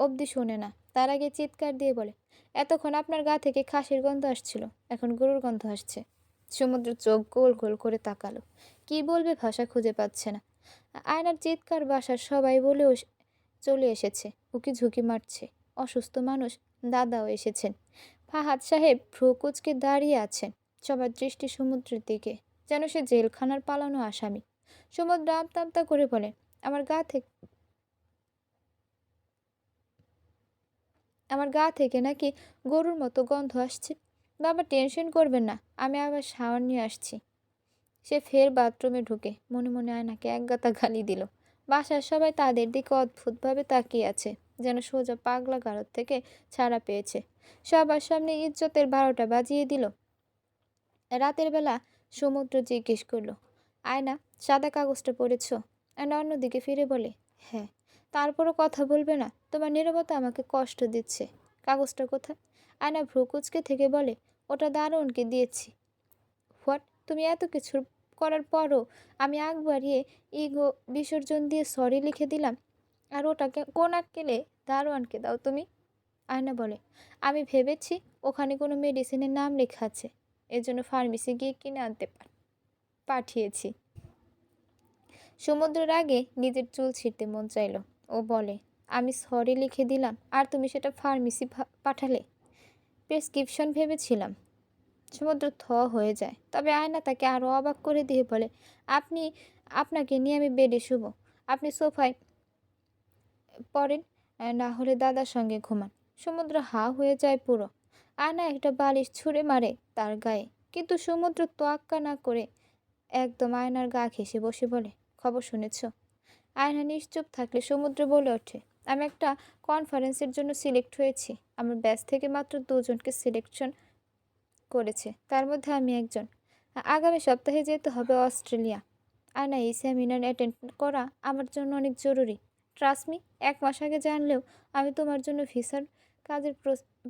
অবধি শোনে না, তার আগে চিৎকার দিয়ে বলে, এতক্ষণ আপনার গা থেকে খাসির গন্ধ আসছিল, এখন গরুর গন্ধ আসছে। সমুদ্র চোখ গোল গোল করে তাকালো, কি বলবে ভাষা খুঁজে পাচ্ছে না। আয়নার চিৎকার বাসার সবাই বলেও চলে এসেছে, উকি ঝুঁকি মারছে। অসুস্থ মানুষ দাদাও এসেছেন। ফাহাদ সাহেব ভ্রু কুঁচকে দাঁড়িয়ে আছেন, সবার দৃষ্টি সমুদ্রের দিকে, যেন সে জেলখানার পালানো আসামি। সমুদ্র আমতা আমতা করে বলে, আমার গা থেকে নাকি গরুর মতো গন্ধ আসছে। বাবা টেনশন করবেন না, আমি আবার শাওয়ার নিয়ে আসছি। সে ফের বাথরুমে ঢুকে মনে মনে আয়নাকে একগাদা গালি দিল। বাসার সবাই তাদের দিকে অদ্ভুতভাবে তাকিয়ে আছে, যেন সোজা পাগলা গারদ থেকে ছাড়া পেয়েছে। সবার সামনে ইজ্জতের 12টা বাজিয়ে দিল। রাতের বেলা সমুদ্র জিজ্ঞেস করলো, আয়না, সাদা কাগজটা পড়েছ? আয়না অন্যদিকে ফিরে বলে, হ্যাঁ। তারপরও কথা বলবে না? তোমার নীরবতা আমাকে কষ্ট দিচ্ছে। কাগজটা কোথায়? আয়না ভ্রু কুঁচকে থেকে বলে, ওটা দারোয়ানকে দিয়েছি। হোয়াট? তুমি এত কিছু করার পরও আমি আগ বাড়িয়ে ইগো বিসর্জন দিয়ে সরি লিখে দিলাম, আর ওটাকে কোন আক্কেলে দারোয়ানকে দাও তুমি? আয়না বলে, আমি ভেবেছি ওখানে কোনো মেডিসিনের নাম লেখা আছে, এজন্য ফার্মেসি গিয়ে কিনে আনতে পাঠিয়েছি। সমুদ্রের আগে নিজের চুল ছিঁড়তে মন চাইল। ও বলে, আমি সরি লিখে দিলাম আর তুমি সেটা ফার্মেসি পাঠালে? প্রেসক্রিপশন ভেবেছিলাম। সমুদ্র থ হয়ে যায়, তবে আয়না তাকে আরও অবাক করে দিয়ে বলে, আপনাকে নিয়ে আমি বেডে শুব, আপনি সোফায় পড়েন, না হলে দাদার সঙ্গে ঘুমান। সমুদ্র হা হয়ে যায় পুরো। আয়না একটা বালিশ ছুঁড়ে মারে তার গায়ে, কিন্তু সমুদ্র তোয়াক্কা না করে একদম আয়নার গা ঘেঁষে বসে বলে, খবর শুনেছ? আয়না নিশ্চুপ থাকলে সমুদ্র বলে ওঠে, আমি একটা কনফারেন্সের জন্য সিলেক্ট হয়েছি। আমার ব্যাচ থেকে মাত্র 2জনকে সিলেকশন করেছে, তার মধ্যে আমি একজন। আগামী সপ্তাহে যেতে হবে অস্ট্রেলিয়া। আয়না, এই সেমিনার অ্যাটেন্ড করা আমার জন্য অনেক জরুরি। ট্রাস্ট মি, 1 মাস আগে জানলেও আমি তোমার জন্য ভিসার কাজের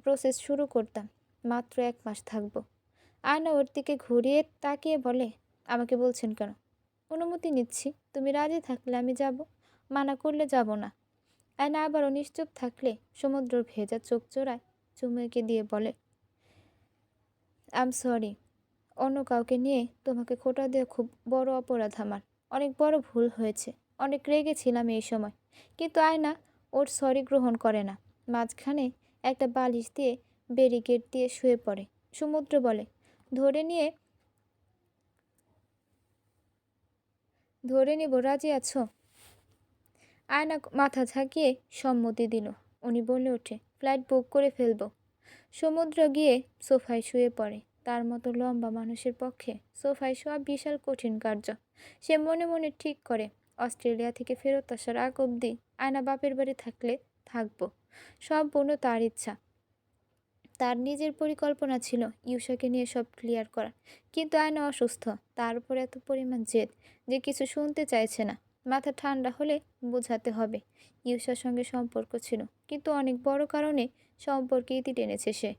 প্রসেস শুরু করতাম। মাত্র 1 মাস থাকবো। আয়না ওর দিকে ঘুরিয়ে তাকিয়ে বলে, আমাকে বলছেন কেন? অনুমতি নিচ্ছি, তুমি রাজি থাকলে আমি যাব, মানা করলে যাব না। আয়না আবারও নিশ্চুপ থাকলে সমুদ্রর ভেজা চোখ জোড়ায় চুমু এঁকে দিয়ে বলে, আম সরি, অন্য কাউকে নিয়ে তোমাকে খোঁটা দেওয়া খুব বড় অপরাধ আমার। অনেক বড় ভুল হয়েছে, অনেক রেগেছিলাম এই সময়। কিন্তু আয়না ওর সরি গ্রহণ করে না। মাঝখানে একটা বালিশ দিয়ে ব্যারিকেড দিয়ে শুয়ে পড়ে। সমুদ্র বলে, ধরে নিব, রাজি আছো? আয়না মাথা ঝাঁকিয়ে সম্মতি দিল। উনি বলে ওঠে, ফ্লাইট বুক করে ফেলবো। সমুদ্র গিয়ে সোফায় শুয়ে পড়ে। তার মতো লম্বা মানুষের পক্ষে সোফায় শোয়া বিশাল কঠিন কার্য। সে মনে মনে ঠিক করে, অস্ট্রেলিয়া থেকে ফেরত আসার আগ অবধি আয়না বাপের বাড়ি থাকলে থাকবো, সম্পূর্ণ তার ইচ্ছা। তার নিজের পরিকল্পনা ছিল ইউসাকে নিয়ে সব ক্লিয়ার করা, কিন্তু আয়না অসুস্থ, তার উপর এত পরিমাণ জেদ যে কিছু শুনতে চাইছে না। মাথা ঠান্ডা হলে বোঝাতে হবে, ইউসার সঙ্গে সম্পর্ক ছিল, কিন্তু অনেক বড় কারণে সম্পর্কে ইতি টেনেছে সে।